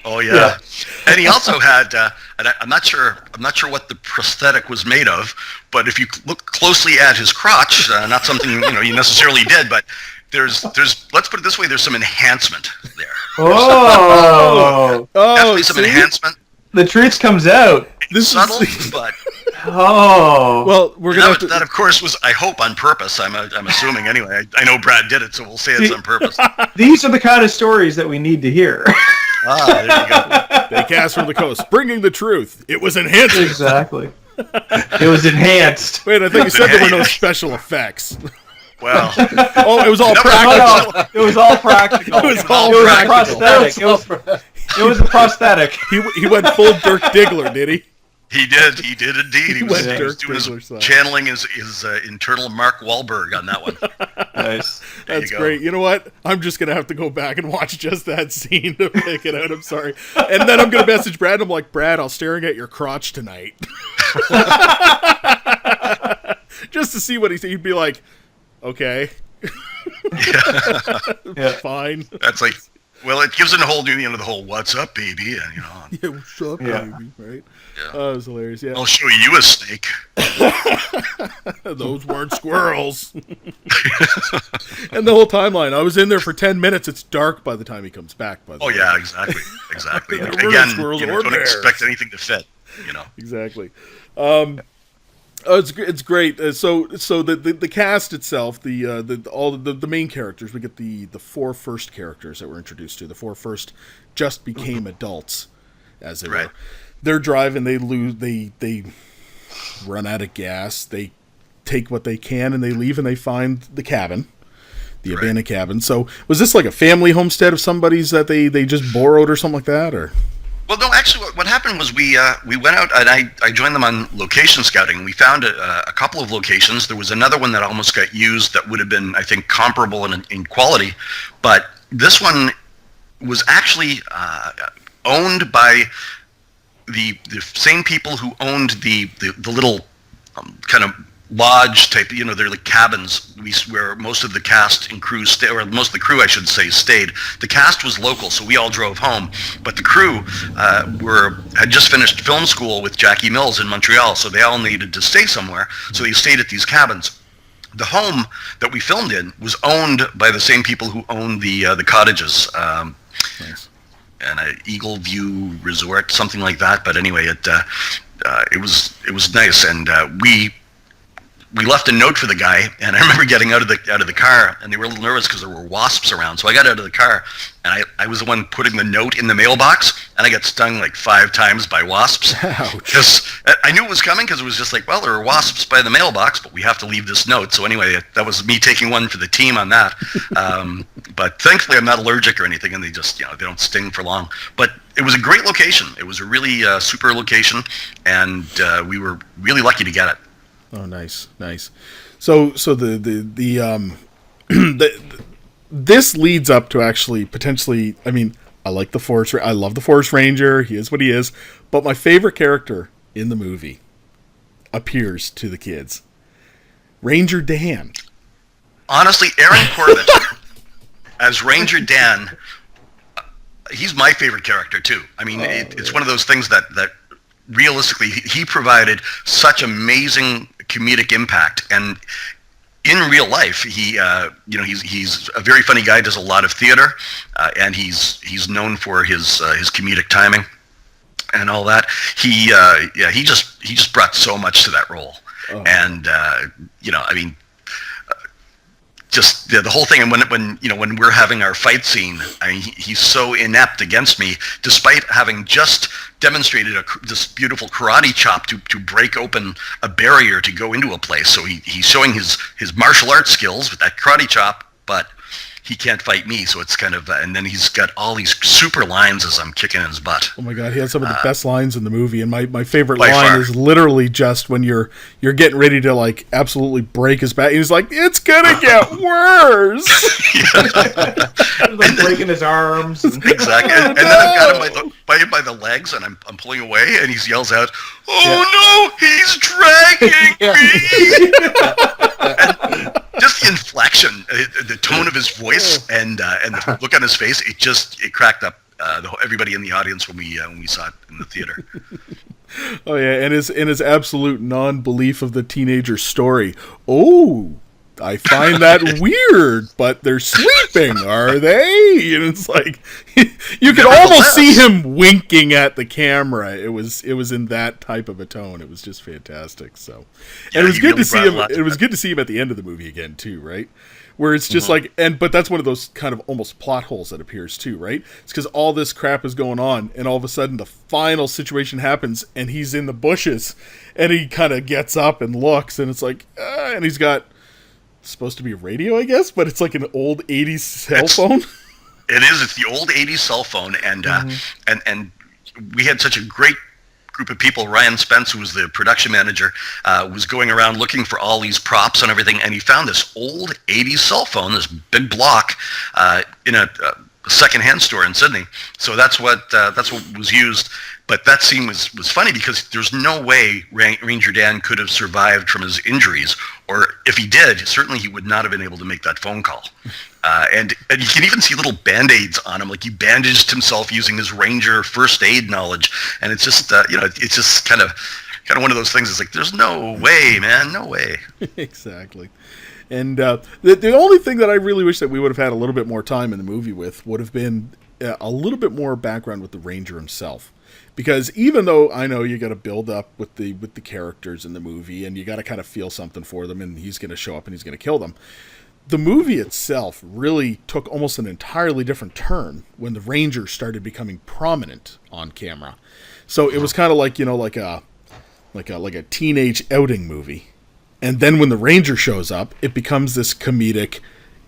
Speaker 10: Oh yeah. And he also had, and I'm not sure what the prosthetic was made of, but if you look closely at his crotch, not something, you know, you necessarily did, but there's let's put it this way, there's some enhancement there. Definitely some enhancement.
Speaker 9: The truth comes out.
Speaker 10: This subtle, but
Speaker 7: well, we're gonna
Speaker 10: that of course was, I hope, on purpose. I'm assuming anyway. I know Brad did it, so we'll say it's on purpose.
Speaker 9: These are the kind of stories that we need to hear.
Speaker 10: There you go.
Speaker 7: They cast from the coast, bringing the truth. It was enhanced.
Speaker 9: Exactly. It was enhanced.
Speaker 7: Wait, I thought you said there were no special effects.
Speaker 10: Well,
Speaker 7: it was all practical.
Speaker 9: No, it was all practical.
Speaker 7: It was all practical.
Speaker 9: Prosthetic. It was a prosthetic.
Speaker 7: He went full Dirk Diggler, did he?
Speaker 10: He did indeed. He was doing his channeling his internal Mark Wahlberg on that one.
Speaker 9: Nice.
Speaker 7: That's great. You know what? I'm just going to have to go back and watch just that scene to pick it out. I'm sorry. And then I'm going to message Brad. I'm like, "Brad, I'll staring at your crotch tonight." Just to see what he'd be like, "Okay."
Speaker 10: Yeah.
Speaker 7: Fine.
Speaker 10: That's like, well, it gives it a whole new, you know, the whole "what's up, baby," and, you know.
Speaker 7: Yeah, what's up, baby? Right?
Speaker 10: Yeah.
Speaker 7: Oh, it was hilarious. Yeah.
Speaker 10: I'll show you a snake.
Speaker 7: Those weren't squirrels. And the whole timeline, I was in there for 10 minutes. It's dark by the time he comes back. By the way.
Speaker 10: Yeah, exactly. Again, you know, don't expect anything to fit. You know.
Speaker 7: Exactly. It's great. So the cast itself, the main characters, we get the four first characters that we're introduced to. The four first just became adults, as they were. They're driving. They run out of gas. They take what they can and they leave, and they find the cabin, the abandoned cabin. So was this like a family homestead of somebody's that they just borrowed or something like that, or?
Speaker 10: Well, no, actually, what happened was we went out, and I joined them on location scouting. We found a couple of locations. There was another one that almost got used that would have been, I think, comparable in quality, but this one was actually owned by the same people who owned the little kind of lodge type, you know, they're like cabins where most of the cast and crew or most of the crew, I should say, stayed. The cast was local, so we all drove home, but the crew had just finished film school with Jackie Mills in Montreal, so they all needed to stay somewhere, so they stayed at these cabins. The home that we filmed in was owned by the same people who owned the cottages. Nice. And an Eagle View Resort, something like that. But anyway, it was nice, and we we left a note for the guy, and I remember getting out of the car, and they were a little nervous because there were wasps around. So I got out of the car, and I was the one putting the note in the mailbox, and I got stung like 5 times by wasps. Because I knew it was coming, because it was just like, well, there are wasps by the mailbox, but we have to leave this note. So anyway, that was me taking one for the team on that. But thankfully, I'm not allergic or anything, and they just, they don't sting for long. But it was a great location. It was a really super location, and we were really lucky to get it.
Speaker 7: Oh, nice. So this leads up to actually potentially. I mean, I love the Forest Ranger. He is what he is. But my favorite character in the movie appears to the kids, Ranger Dan.
Speaker 10: Honestly, Aaron Corbett as Ranger Dan. He's my favorite character too. I mean, it's one of those things that realistically he provided such amazing comedic impact, and in real life he's a very funny guy, does a lot of theater, and he's known for his comedic timing and all that. He just brought so much to that role. And I mean, just the whole thing. And when we're having our fight scene, I mean, he's so inept against me, despite having just demonstrated this beautiful karate chop to break open a barrier to go into a place. So he's showing his martial arts skills with that karate chop, but he can't fight me. So it's kind of, and then he's got all these super lines as I'm kicking his butt.
Speaker 7: Oh my God, he has some of the best lines in the movie, and my favorite line is literally just when you're getting ready to like absolutely break his back. He's like, "It's gonna get worse."
Speaker 9: Like breaking his arms.
Speaker 10: Exactly, and then I've got him by the legs, and I'm pulling away, and he yells out, "Oh no, he's dragging me!" Just the inflection, the tone of his voice, and the look on his face, it cracked up everybody in the audience when we saw it in the theater.
Speaker 7: Oh yeah, and his absolute non-belief of the teenager's story. Oh, I find that weird, but they're sleeping, are they? And it's like you could almost see him winking at the camera. It was in that type of a tone. It was just fantastic. So, and it was good to see him. It was good to see him at the end of the movie again too, right? Where it's just like, but that's one of those kind of almost plot holes that appears too, right? It's because all this crap is going on, and all of a sudden the final situation happens, and he's in the bushes, and he kind of gets up and looks, and it's like, and he's got. Supposed to be a radio, I guess, but it's like an old 80s cell phone.
Speaker 10: It is. It's the old 80s cell phone, and and we had such a great group of people. Ryan Spence, who was the production manager, was going around looking for all these props and everything, and he found this old 80s cell phone, this big block, in a secondhand store in Sydney. So that's what was used. But that scene was funny because there's no way Ranger Dan could have survived from his injuries, or if he did, certainly he would not have been able to make that phone call. And you can even see little Band-Aids on him, like he bandaged himself using his Ranger first aid knowledge. And it's just, it's just kind of one of those things. It's like, there's no way, man, no way.
Speaker 7: Exactly. And the only thing that I really wish that we would have had a little bit more time in the movie with would have been a little bit more background with the Ranger himself. Because even though I know you got to build up with the characters in the movie, and you got to kind of feel something for them, and he's going to show up and he's going to kill them, the movie itself really took almost an entirely different turn when the Ranger started becoming prominent on camera. So it was kind of like like a teenage outing movie, and then when the Ranger shows up, it becomes this comedic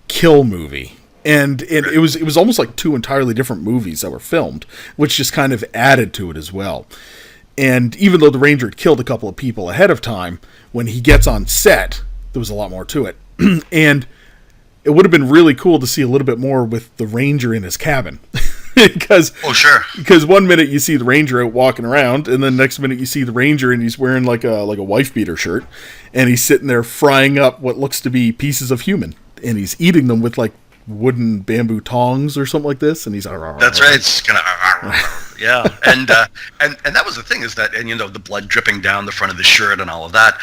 Speaker 7: kill movie. And it was almost like 2 entirely different movies that were filmed, which just kind of added to it as well. And even though the Ranger had killed a couple of people ahead of time, when he gets on set, there was a lot more to it. And it would have been really cool to see a little bit more with the Ranger in his cabin. Because 1 minute you see the Ranger out walking around, and then next minute you see the Ranger and he's wearing like a wife beater shirt, and he's sitting there frying up what looks to be pieces of human, and he's eating them with like wooden bamboo tongs or something like this, and he's
Speaker 10: that's right. It's kind of yeah, and that was the thing, is that, and the blood dripping down the front of the shirt and all of that,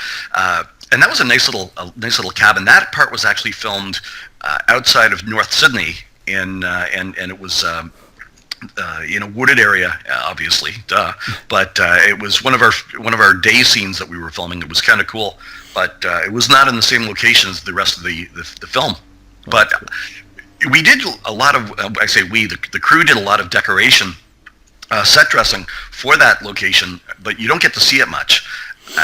Speaker 10: and that was a nice little cabin. That part was actually filmed outside of North Sydney, and it was in a wooded area, obviously, duh. But it was one of our day scenes that we were filming. It was kind of cool, but it was not in the same location as the rest of the film. But we did a lot of, I say we, the crew did a lot of decoration, set dressing for that location, but you don't get to see it much.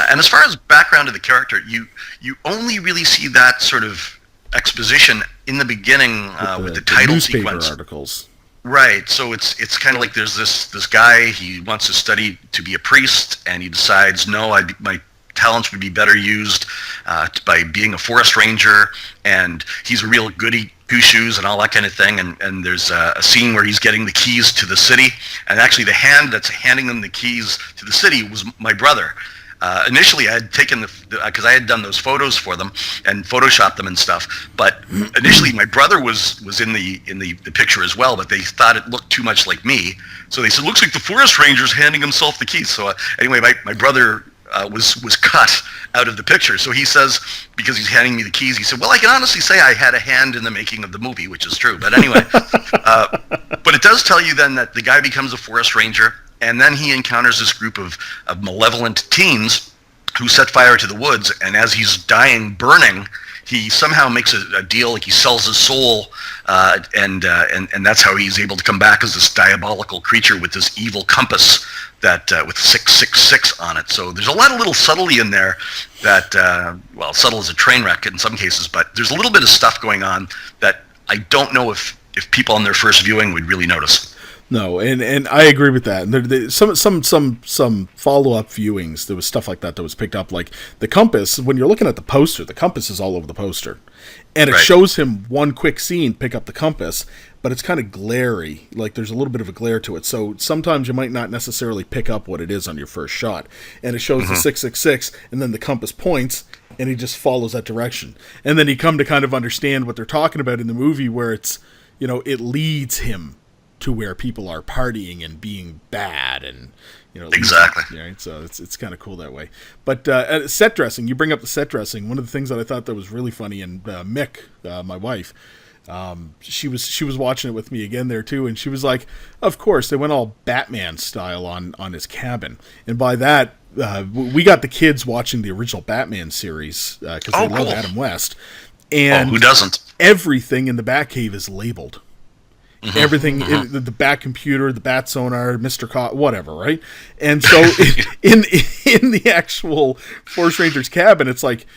Speaker 10: And as far as background of the character, you only really see that sort of exposition in the beginning with the title
Speaker 7: newspaper
Speaker 10: sequence.
Speaker 7: Articles.
Speaker 10: Right, so it's kind of like there's this guy, he wants to study to be a priest, and he decides, no, my talents would be better used by being a forest ranger, and he's a real goody two-shoes and all that kind of thing, and there's a scene where he's getting the keys to the city, and actually the hand that's handing him the keys to the city was my brother. Initially, I had taken because I had done those photos for them and photoshopped them and stuff. But initially, my brother was in the picture as well. But they thought it looked too much like me, so they said, "Looks like the forest ranger's handing himself the keys." So anyway, my brother was cut out of the picture. So he says, because he's handing me the keys, he said, "Well, I can honestly say I had a hand in the making of the movie," which is true. But anyway, but it does tell you then that the guy becomes a forest ranger. And then he encounters this group of malevolent teens who set fire to the woods. And as he's dying, burning, he somehow makes a deal, like he sells his soul, and that's how he's able to come back as this diabolical creature with this evil compass that with 666 on it. So there's a lot of little subtlety in there that, well, subtle as a train wreck in some cases, but there's a little bit of stuff going on that I don't know if people on their first viewing would really notice.
Speaker 7: No, and I agree with that. And there some follow-up viewings, there was stuff like that was picked up. Like the compass, when you're looking at the poster, the compass is all over the poster. And it shows him one quick scene, pick up the compass, but it's kind of glary. Like there's a little bit of a glare to it. So sometimes you might not necessarily pick up what it is on your first shot. And it shows the 666, and then the compass points, and he just follows that direction. And then you come to kind of understand what they're talking about in the movie, where it's, it leads him to where people are partying and being bad, and
Speaker 10: exactly,
Speaker 7: right. So it's kind of cool that way. But set dressing, you bring up the set dressing. One of the things that I thought that was really funny, and Mick, my wife, she was watching it with me again there too, and she was like, "Of course, they went all Batman style on his cabin," and by that we got the kids watching the original Batman series because they love Adam West, and
Speaker 10: who doesn't?
Speaker 7: Everything in the Batcave is labeled. Everything, the bat computer, the bat sonar, Mr. whatever, right? And so in the actual Forest Ranger's cabin, it's like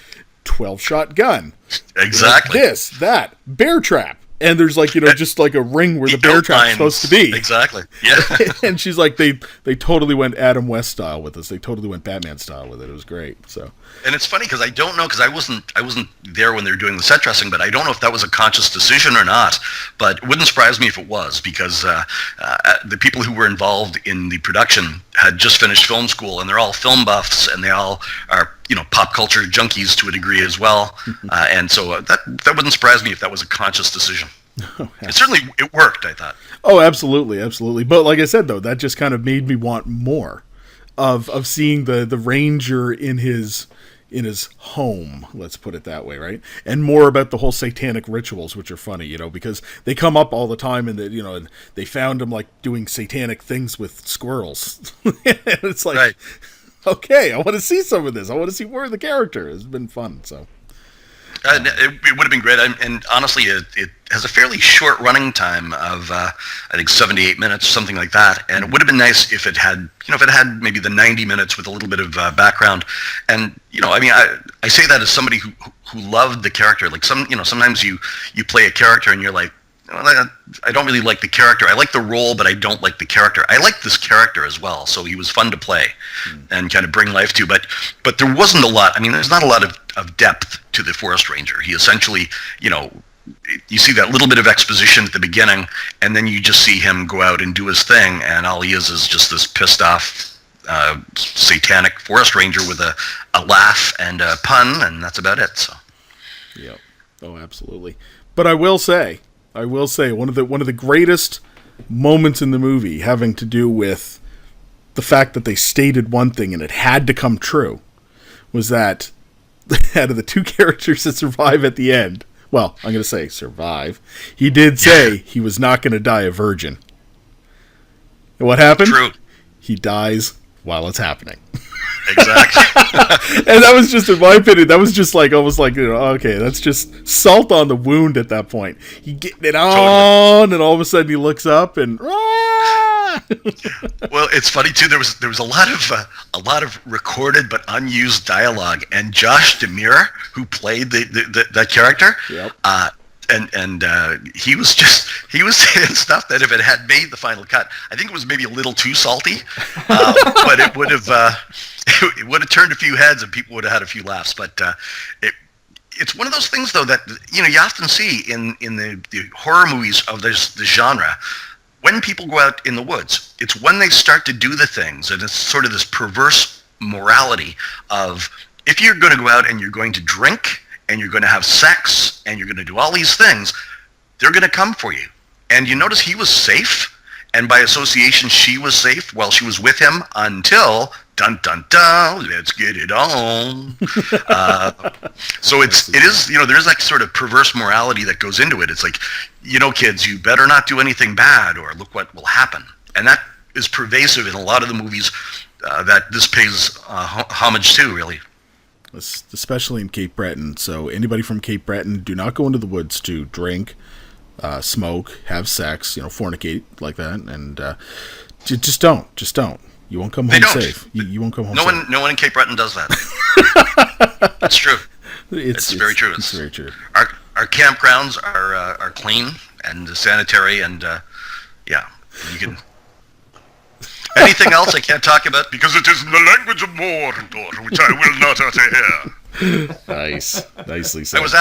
Speaker 7: 12-shot gun.
Speaker 10: Exactly.
Speaker 7: Like this, that, bear trap. And there's like, just like a ring where the bear trap's supposed to be.
Speaker 10: Exactly. Yeah.
Speaker 7: And she's like, they totally went Adam West style with this. They totally went Batman style with it. It was great. So. And
Speaker 10: it's funny because I don't know, because I wasn't there when they were doing the set dressing, but I don't know if that was a conscious decision or not. But it wouldn't surprise me if it was, because the people who were involved in the production had just finished film school, and they're all film buffs, and they all are pop culture junkies to a degree as well. And so that wouldn't surprise me if that was a conscious decision. It worked, I thought.
Speaker 7: Oh, absolutely, absolutely. But like I said, though, that just kind of made me want more of seeing the ranger in his home, let's put it that way, right? And more about the whole satanic rituals, which are funny, because they come up all the time, and and they found him like doing satanic things with squirrels. And it's like, right. Okay, I want to see some of this. I want to see more of the character. It's been fun, so.
Speaker 10: It would have been great, and honestly, it has a fairly short running time of I think 78 minutes, something like that. And it would have been nice if it had, if it had maybe the 90 minutes with a little bit of background. And I say that as somebody who loved the character. Like sometimes you play a character and you're like, I don't really like the character. I like the role, but I don't like the character. I like this character as well, so he was fun to play and kind of bring life to. But there wasn't a lot. There's not a lot of depth to the Forest Ranger. He essentially, you see that little bit of exposition at the beginning, and then you just see him go out and do his thing, and all he is just this pissed off satanic Forest Ranger with a laugh and a pun, and that's about it. So.
Speaker 7: Yep. Oh, absolutely. But I will say one of the greatest moments in the movie, having to do with the fact that they stated one thing and it had to come true, was that out of the two characters that survive at the end, well, I'm going to say survive, he did say he was not going to die a virgin. And what happened?
Speaker 10: True.
Speaker 7: He dies while it's happening.
Speaker 10: Exactly.
Speaker 7: And that was just, in my opinion, that was just like, almost like, okay, that's just salt on the wound at that point. He getting it on, and all of a sudden he looks up and...
Speaker 10: Well, it's funny too. There was a lot of recorded but unused dialogue, and Josh Demir, who played that character,
Speaker 7: yep.
Speaker 10: He was saying stuff that if it had made the final cut, I think it was maybe a little too salty, but it would have turned a few heads and people would have had a few laughs. But it's one of those things though that you often see in the horror movies of this genre. When people go out in the woods, it's when they start to do the things, and it's sort of this perverse morality of, if you're going to go out and you're going to drink, and you're going to have sex, and you're going to do all these things, they're going to come for you. And you notice he was safe, and by association, she was safe while she was with him until, dun dun dun, let's get it on. So it is, there's that sort of perverse morality that goes into it. It's like, kids, you better not do anything bad, or look what will happen. And that is pervasive in a lot of the movies that this pays homage to, really.
Speaker 7: Especially in Cape Breton. So anybody from Cape Breton, do not go into the woods to drink, smoke, have sex, fornicate like that, and just don't. You won't come home safe. You won't come home safe.
Speaker 10: No one in Cape Breton does that. That's true. It's very true.
Speaker 7: It's very true.
Speaker 10: Our campgrounds are clean and sanitary, and you can. Anything else I can't talk about because it is in the language of Mordor, which I will not utter here.
Speaker 7: Nice, nicely said.
Speaker 10: I was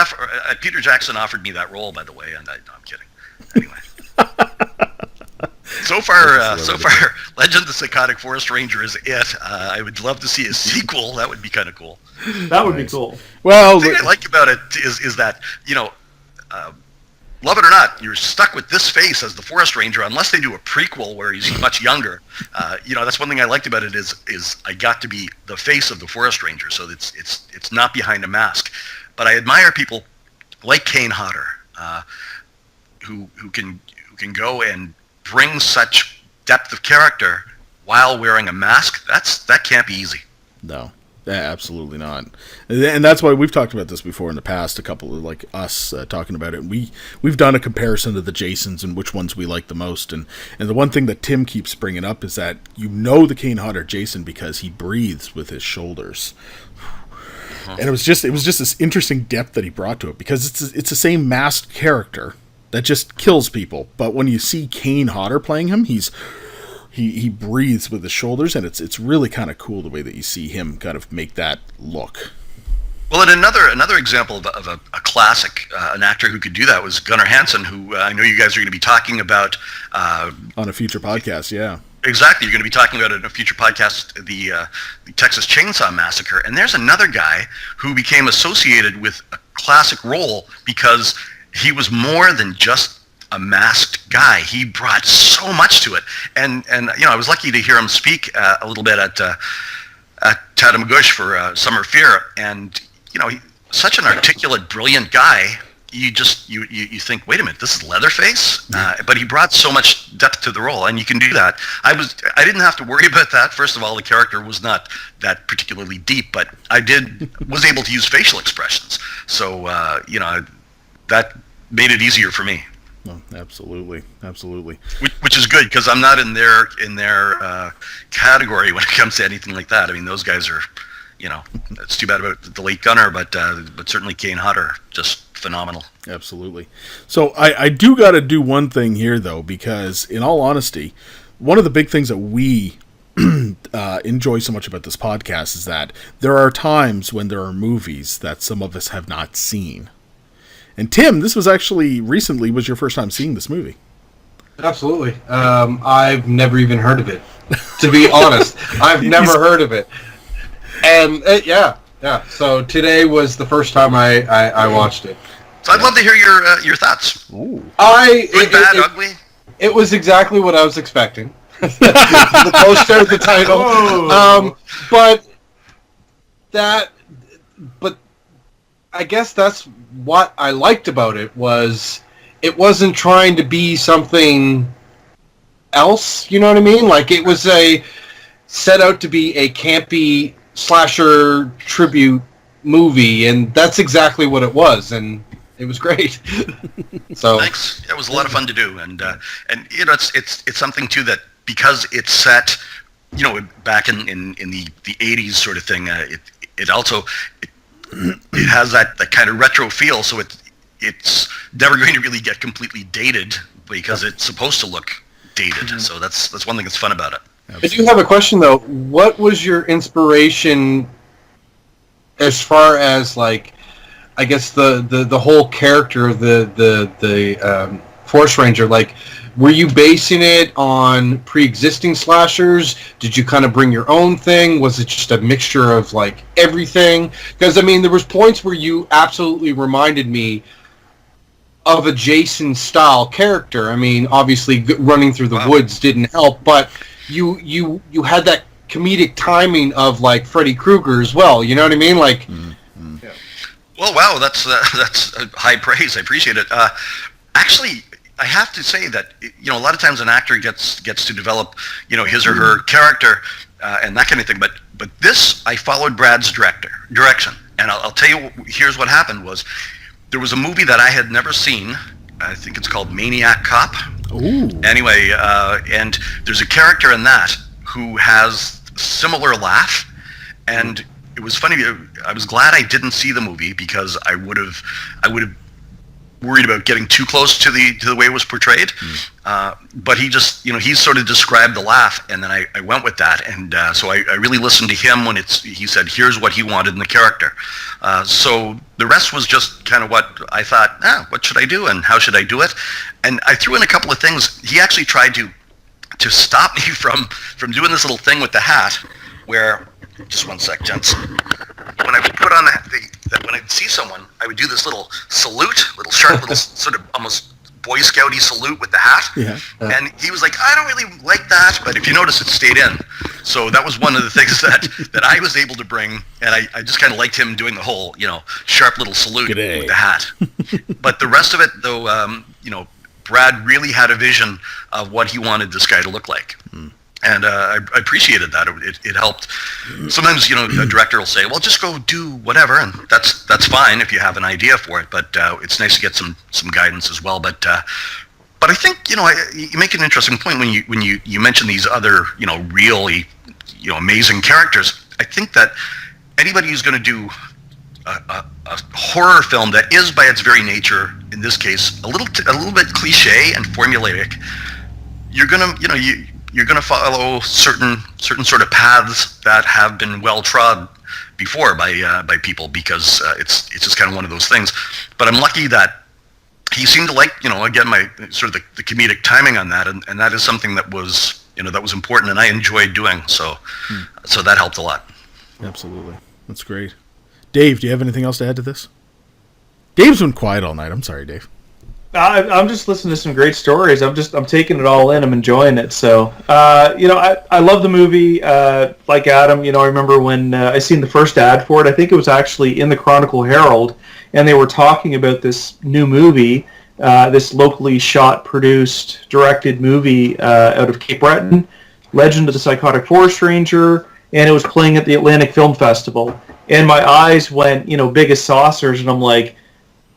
Speaker 10: Peter Jackson offered me that role, by the way, and I'm kidding. Anyway, so far, Legend of the Psychotic Forest Ranger is it. I would love to see a sequel. That would be kind of cool.
Speaker 9: That would be cool.
Speaker 7: Well,
Speaker 10: the thing I like about it is that love it or not, you're stuck with this face as the Forest Ranger unless they do a prequel where he's much younger. That's one thing I liked about it is I got to be the face of the Forest Ranger, so it's not behind a mask. But I admire people like Kane Hodder, who can go and bring such depth of character while wearing a mask. That can't be easy.
Speaker 7: No. Yeah, absolutely not. And that's why we've talked about this before in the past, a couple of us talking about it. We've done a comparison of the Jasons and which ones we like the most. And the one thing that Tim keeps bringing up is that the Kane Hodder Jason because he breathes with his shoulders. And it was just this interesting depth that he brought to it because it's the same masked character that just kills people. But when you see Kane Hodder playing him, He breathes with his shoulders, and it's really kind of cool the way that you see him kind of make that look.
Speaker 10: Well, and another example of a classic, an actor who could do that was Gunnar Hansen, who I know you guys are going to be talking about
Speaker 7: on a future podcast. Yeah,
Speaker 10: exactly. You're going to be talking about it in a future podcast, the Texas Chainsaw Massacre, and there's another guy who became associated with a classic role because he was more than just a masked guy. He brought so much to it, and I was lucky to hear him speak a little bit at Tatamagouche for Summer Fear, and he's such an articulate, brilliant guy. You think, wait a minute, this is Leatherface, but he brought so much depth to the role, and you can do that. I didn't have to worry about that. First of all, the character was not that particularly deep, but I was able to use facial expressions, so that made it easier for me.
Speaker 7: Oh, absolutely.
Speaker 10: Which is good because I'm not in their category when it comes to anything like that. I mean, those guys are, it's too bad about the late Gunnar, but certainly Kane Hodder, just phenomenal.
Speaker 7: Absolutely. So I do got to do one thing here though, because in all honesty, one of the big things that we enjoy so much about this podcast is that there are times when there are movies that some of us have not seen. And Tim, this was actually recently was your first time seeing this movie.
Speaker 8: Absolutely. I've never even heard of it. To be honest, I've never heard of it. And yeah. So today was the first time I watched it.
Speaker 10: So I'd love to hear your thoughts.
Speaker 7: Ooh.
Speaker 10: Good, bad, ugly.
Speaker 8: It was exactly what I was expecting. The poster, the title. But I guess that's what I liked about it was it wasn't trying to be something else. You know what I mean? Like, it was set out to be a campy slasher tribute movie, and that's exactly what it was, and it was great. So
Speaker 10: thanks. It was a lot of fun to do, and you know, it's something too that, because it's set, you know, back in the 80s sort of thing. It also it has that kind of retro feel, so it's never going to really get completely dated because it's supposed to look dated. So that's one thing that's fun about it.
Speaker 8: I do have a question though. What was your inspiration as far as, like, I guess the whole character of the Forest Ranger? Like, were you basing it on pre-existing slashers? Did you kind of bring your own thing? Was it just a mixture of, like, everything? Because, I mean, there was points where you absolutely reminded me of a Jason style character. I mean, obviously running through the woods didn't help, but you had that comedic timing of, like, Freddy Krueger as well. You know what I mean? Like,
Speaker 10: yeah. Well, wow, that's high praise. I appreciate it. Actually, I have to say that, you know, a lot of times an actor gets to develop, you know, his or her character and that kind of thing. But this, I followed Brad's direction, and I'll tell you. Here's what happened: was there was a movie that I had never seen. I think it's called Maniac Cop.
Speaker 7: Ooh.
Speaker 10: Anyway, and there's a character in that who has similar laugh, and it was funny. I was glad I didn't see the movie, because I would have worried about getting too close to the way it was portrayed. But he just, you know, he sort of described the laugh, and then I went with that, and so I really listened to him when he said here's what he wanted in the character. So the rest was just kind of what I thought, what should I do and how should I do it? And I threw in a couple of things. He actually tried to stop me from doing this little thing with the hat, where, just one sec, gents. When I would put on when I'd see someone, I would do this little salute, little sharp, little sort of almost Boy Scouty salute with the hat.
Speaker 7: Yeah.
Speaker 10: And he was like, I don't really like that, but if you notice, it stayed in. So that was one of the things that I was able to bring, and I just kind of liked him doing the whole, you know, sharp little salute with the hat. But the rest of it, though, you know, Brad really had a vision of what he wanted this guy to look like. And I appreciated that. It helped. Sometimes, you know, a director will say, well, just go do whatever, and that's fine if you have an idea for it, but it's nice to get some guidance as well. But I think, you know, you make an interesting point when you mention these other, you know, really, you know, amazing characters. I think that anybody who's going to do a horror film that is, by its very nature, in this case, a little bit cliche and formulaic, you're gonna follow certain sort of paths that have been well trod before by people, because it's just kind of one of those things. But I'm lucky that he seemed to like, you know, again, my sort of the comedic timing on that, and that is something that was, you know, that was important, and I enjoyed doing so. So that helped a lot.
Speaker 7: Absolutely, that's great. Dave, do you have anything else to add to this? Dave's been quiet all night. I'm sorry, Dave.
Speaker 9: I'm just listening to some great stories. I'm taking it all in. I'm enjoying it. So, you know, I love the movie. Like Adam, you know, I remember when I seen the first ad for it. I think it was actually in the Chronicle Herald, and they were talking about this new movie, this locally shot, produced, directed movie out of Cape Breton, Legend of the Psychotic Forest Ranger, and it was playing at the Atlantic Film Festival. And my eyes went, you know, big as saucers, and I'm like,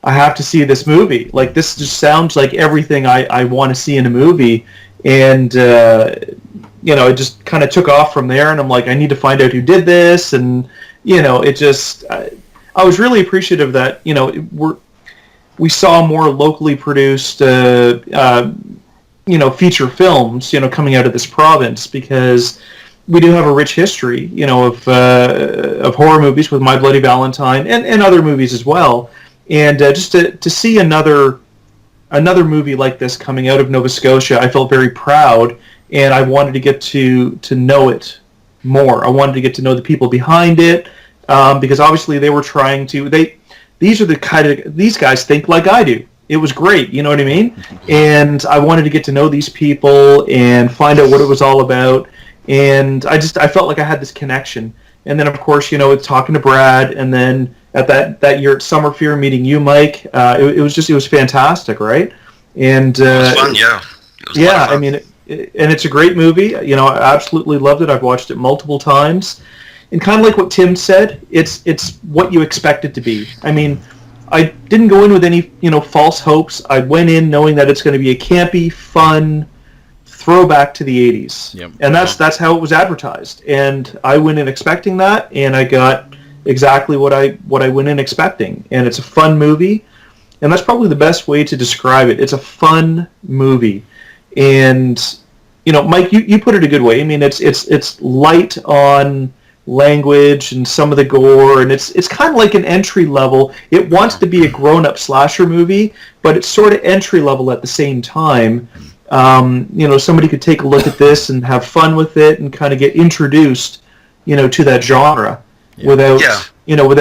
Speaker 9: I have to see this movie. Like, this just sounds like everything I want to see in a movie. And, you know, it just kind of took off from there, and I'm like, I need to find out who did this. And, you know, it just, I was really appreciative that, you know, we saw more locally produced, you know, feature films, you know, coming out of this province, because we do have a rich history, you know, of horror movies with My Bloody Valentine and other movies as well. And just to see another movie like this coming out of Nova Scotia, I felt very proud, and I wanted to get to know it more. I wanted to get to know the people behind it, because obviously they were trying to. These guys think like I do. It was great, you know what I mean? And I wanted to get to know these people and find out what it was all about. And I felt like I had this connection. And then, of course, you know, with talking to Brad, and then at that year at Summer Fear, meeting you, Mike, it was fantastic, right? And
Speaker 10: it was fun, yeah.
Speaker 9: Yeah, I mean, and it's a great movie. You know, I absolutely loved it. I've watched it multiple times. And kind of like what Tim said, it's what you expect it to be. I mean, I didn't go in with any, false hopes. I went in knowing that it's going to be a campy, fun throwback to the 80s.
Speaker 7: Yep.
Speaker 9: And that's how it was advertised. And I went in expecting that, and I got exactly what I went in expecting. And it's a fun movie, and that's probably the best way to describe it. It's a fun movie. And, Mike, you put it a good way. I mean, it's light on language and some of the gore, and it's kind of like an entry level. It wants to be a grown-up slasher movie, but it's sort of entry level at the same time. Somebody could take a look at this and have fun with it and kind of get introduced, to that genre without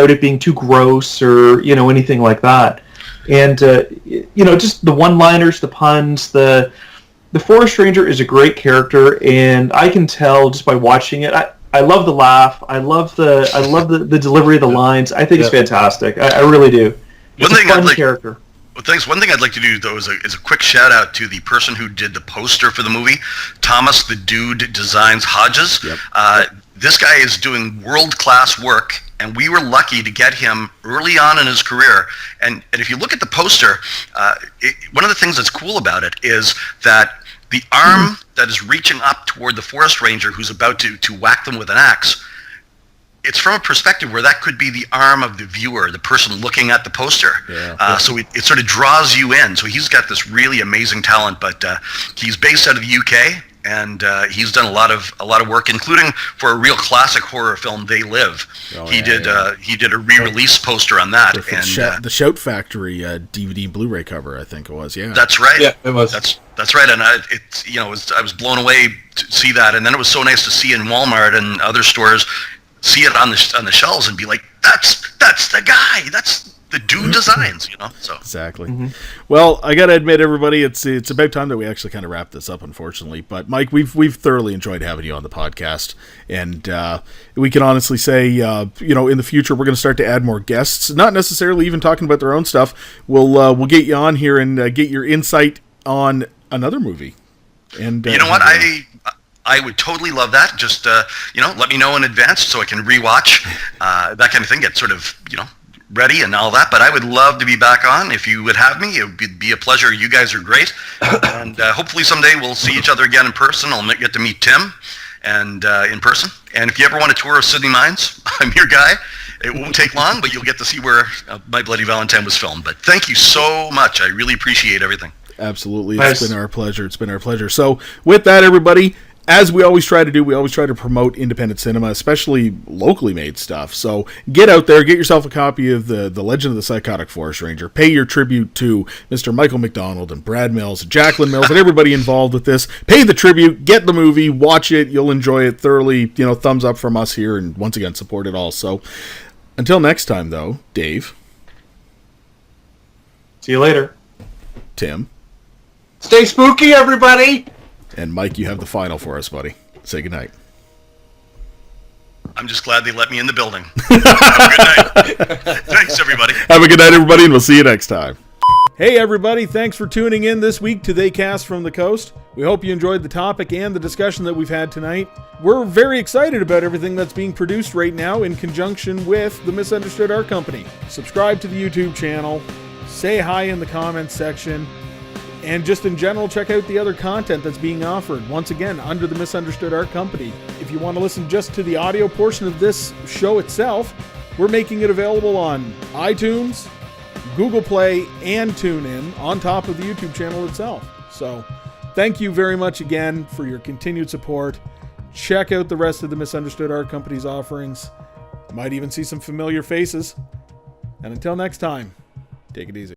Speaker 9: it being too gross or anything like that. And just the one-liners, the puns, the Forest Ranger is a great character, and I can tell just by watching it. I love the laugh. I love the delivery of the lines. I think it's fantastic. I really do. It's a fun character.
Speaker 10: Well, thanks. One thing I'd like to do, though, is a quick shout-out to the person who did the poster for the movie, Thomas the Dude Designs Hodges. Yep. This guy is doing world-class work, and we were lucky to get him early on in his career. And if you look at the poster, one of the things that's cool about it is that the arm that is reaching up toward the Forest Ranger who's about to whack them with an axe, it's from a perspective where that could be the arm of the viewer, the person looking at the poster. Yeah. So it sort of draws you in. So he's got this really amazing talent, but he's based out of the UK, and he's done a lot of work, including for a real classic horror film, They Live. He did a re-release poster on that, and
Speaker 7: the Shout Factory DVD Blu-ray cover, I think it was. Yeah,
Speaker 10: that's right.
Speaker 8: Yeah, it was.
Speaker 10: That's right, and I was blown away to see that, and then it was so nice to see in Walmart and other stores, see it on the shelves and be like, that's the guy, that's the Dude Designs, So
Speaker 7: exactly. Mm-hmm. Well, I got to admit, everybody, it's about time that we actually kind of wrap this up, unfortunately. But Mike, we've thoroughly enjoyed having you on the podcast, and we can honestly say, in the future we're going to start to add more guests. Not necessarily even talking about their own stuff. We'll get you on here and get your insight on another movie. And
Speaker 10: you know what, I would totally love that. Just let me know in advance so I can rewatch that kind of thing. Get sort of ready and all that. But I would love to be back on if you would have me. It would be a pleasure. You guys are great, and hopefully someday we'll see each other again in person. I'll get to meet Tim and in person. And if you ever want a tour of Sydney Mines, I'm your guy. It won't take long, but you'll get to see where My Bloody Valentine was filmed. But thank you so much. I really appreciate everything.
Speaker 7: Absolutely. It's been our pleasure. So with that, everybody, as we always try to do, we always try to promote independent cinema, especially locally made stuff. So get out there, get yourself a copy of the Legend of the Psychotic Forest Ranger. Pay your tribute to Mr. Michael Macdonald and Brad Mills and Jacqueline Mills and everybody involved with this. Pay the tribute, get the movie, watch it. You'll enjoy it thoroughly. Thumbs up from us here, and once again, support it all. So until next time, though, Dave.
Speaker 9: See you later.
Speaker 7: Tim.
Speaker 8: Stay spooky, everybody.
Speaker 7: And Mike, you have the final for us, buddy. Say goodnight.
Speaker 10: I'm just glad they let me in the building. Have a good night. Thanks, everybody.
Speaker 7: Have a good night, everybody, and we'll see you next time. Hey, everybody. Thanks for tuning in this week to They Cast from the Coast. We hope you enjoyed the topic and the discussion that we've had tonight. We're very excited about everything that's being produced right now in conjunction with the Misunderstood Art Company. Subscribe to the YouTube channel. Say hi in the comments section. And just in general, check out the other content that's being offered, once again, under the Misunderstood Art Company. If you want to listen just to the audio portion of this show itself, we're making it available on iTunes, Google Play, and TuneIn on top of the YouTube channel itself. So thank you very much again for your continued support. Check out the rest of the Misunderstood Art Company's offerings. You might even see some familiar faces. And until next time, take it easy.